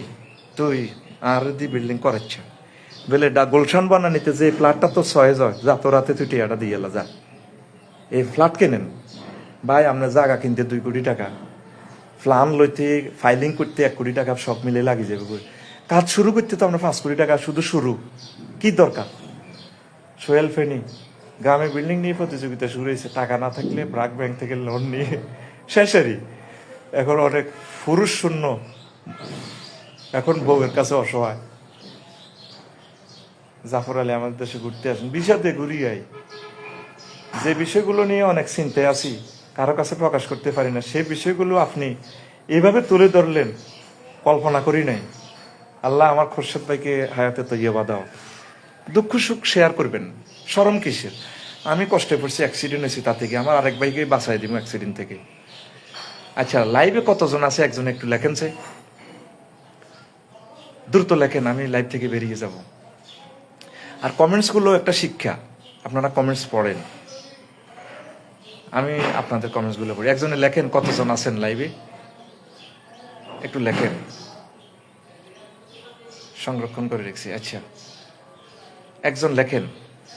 তুই আর দি বিল্ডিং করাচ্ছ বলে গোলশান বানানিতে যে ফ্ল্যাটটা তো 6,000 যা তোর রাতে তুই টিয়াটা দিয়ে এলা যা এই ফ্ল্যাট কেনেন ভাই আপনার জায়গা কিনতে 2 কোটি টাকা, প্ল্যান লইতে ফাইলিং করতে 1 কোটি টাকা সব মিলে লাগিয়ে যাবে। কাজ শুরু করতে তো আমরা 5 কোটি টাকা শুধু শুরু, কি দরকার? সোহেল ফেনী গ্রামে বিল্ডিং নিয়ে প্রতিযোগিতা শুরু হয়েছে, টাকা না থাকলে ব্রাক ব্যাংক থেকে লোন নিয়ে শেষেরই। এখন অনেক পুরুষ শূন্য, এখন বউয়ের কাছে অসহায়। জাফর আলী আমাদের দেশে ঘুরতে আসেন, বিষাদে ঘুরিয়াই যে বিষয়গুলো নিয়ে অনেক চিন্তায় আছি, কারো কাছে প্রকাশ করতে পারি না, সেই বিষয়গুলো আপনি এইভাবে তুলে ধরলেন, কল্পনা করি নাই। আল্লাহ আমার খোরশেদ ভাইকে হায়াতে তৈবা দাও। দুঃখ সুখ শেয়ার করবেন, শরম কিসের? আমি কষ্টে পড়ছি, অ্যাক্সিডেন্ট হয়েছি, তা থেকে আমার আরেক ভাইকে বাঁচাই দিব অ্যাক্সিডেন্ট থেকে। আচ্ছা, লাইভে কতজন আছে একজন একটু লেখেন, চাই দ্রুত লেখেন, আমি লাইভ থেকে বেরিয়ে যাব। আর কমেন্টসগুলো একটা শিক্ষা, আপনারা কমেন্টস পড়েন, আমি আপনাদের কমেন্টসগুলো পড়ি। একজনে লেখেন কতজন আছেন লাইভে, একটু লেখেন, সংরক্ষণ করে রেখেছি। আচ্ছা, একজন লেখেন,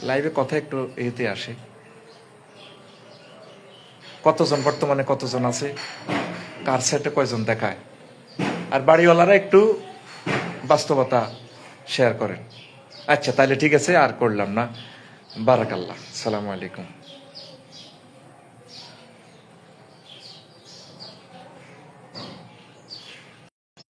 লাইভে কথা একটু এতে আসে, কতজন বর্তমানে কতজন আছে, কার সেটে কয়জন দেখায়। আর বাড়িওয়ালারা একটু বাস্তবতা শেয়ার করেন। আচ্ছা, তাহলে ঠিক আছে, আর করলাম না। বারাকাল্লাহ, সালামু আলাইকুম।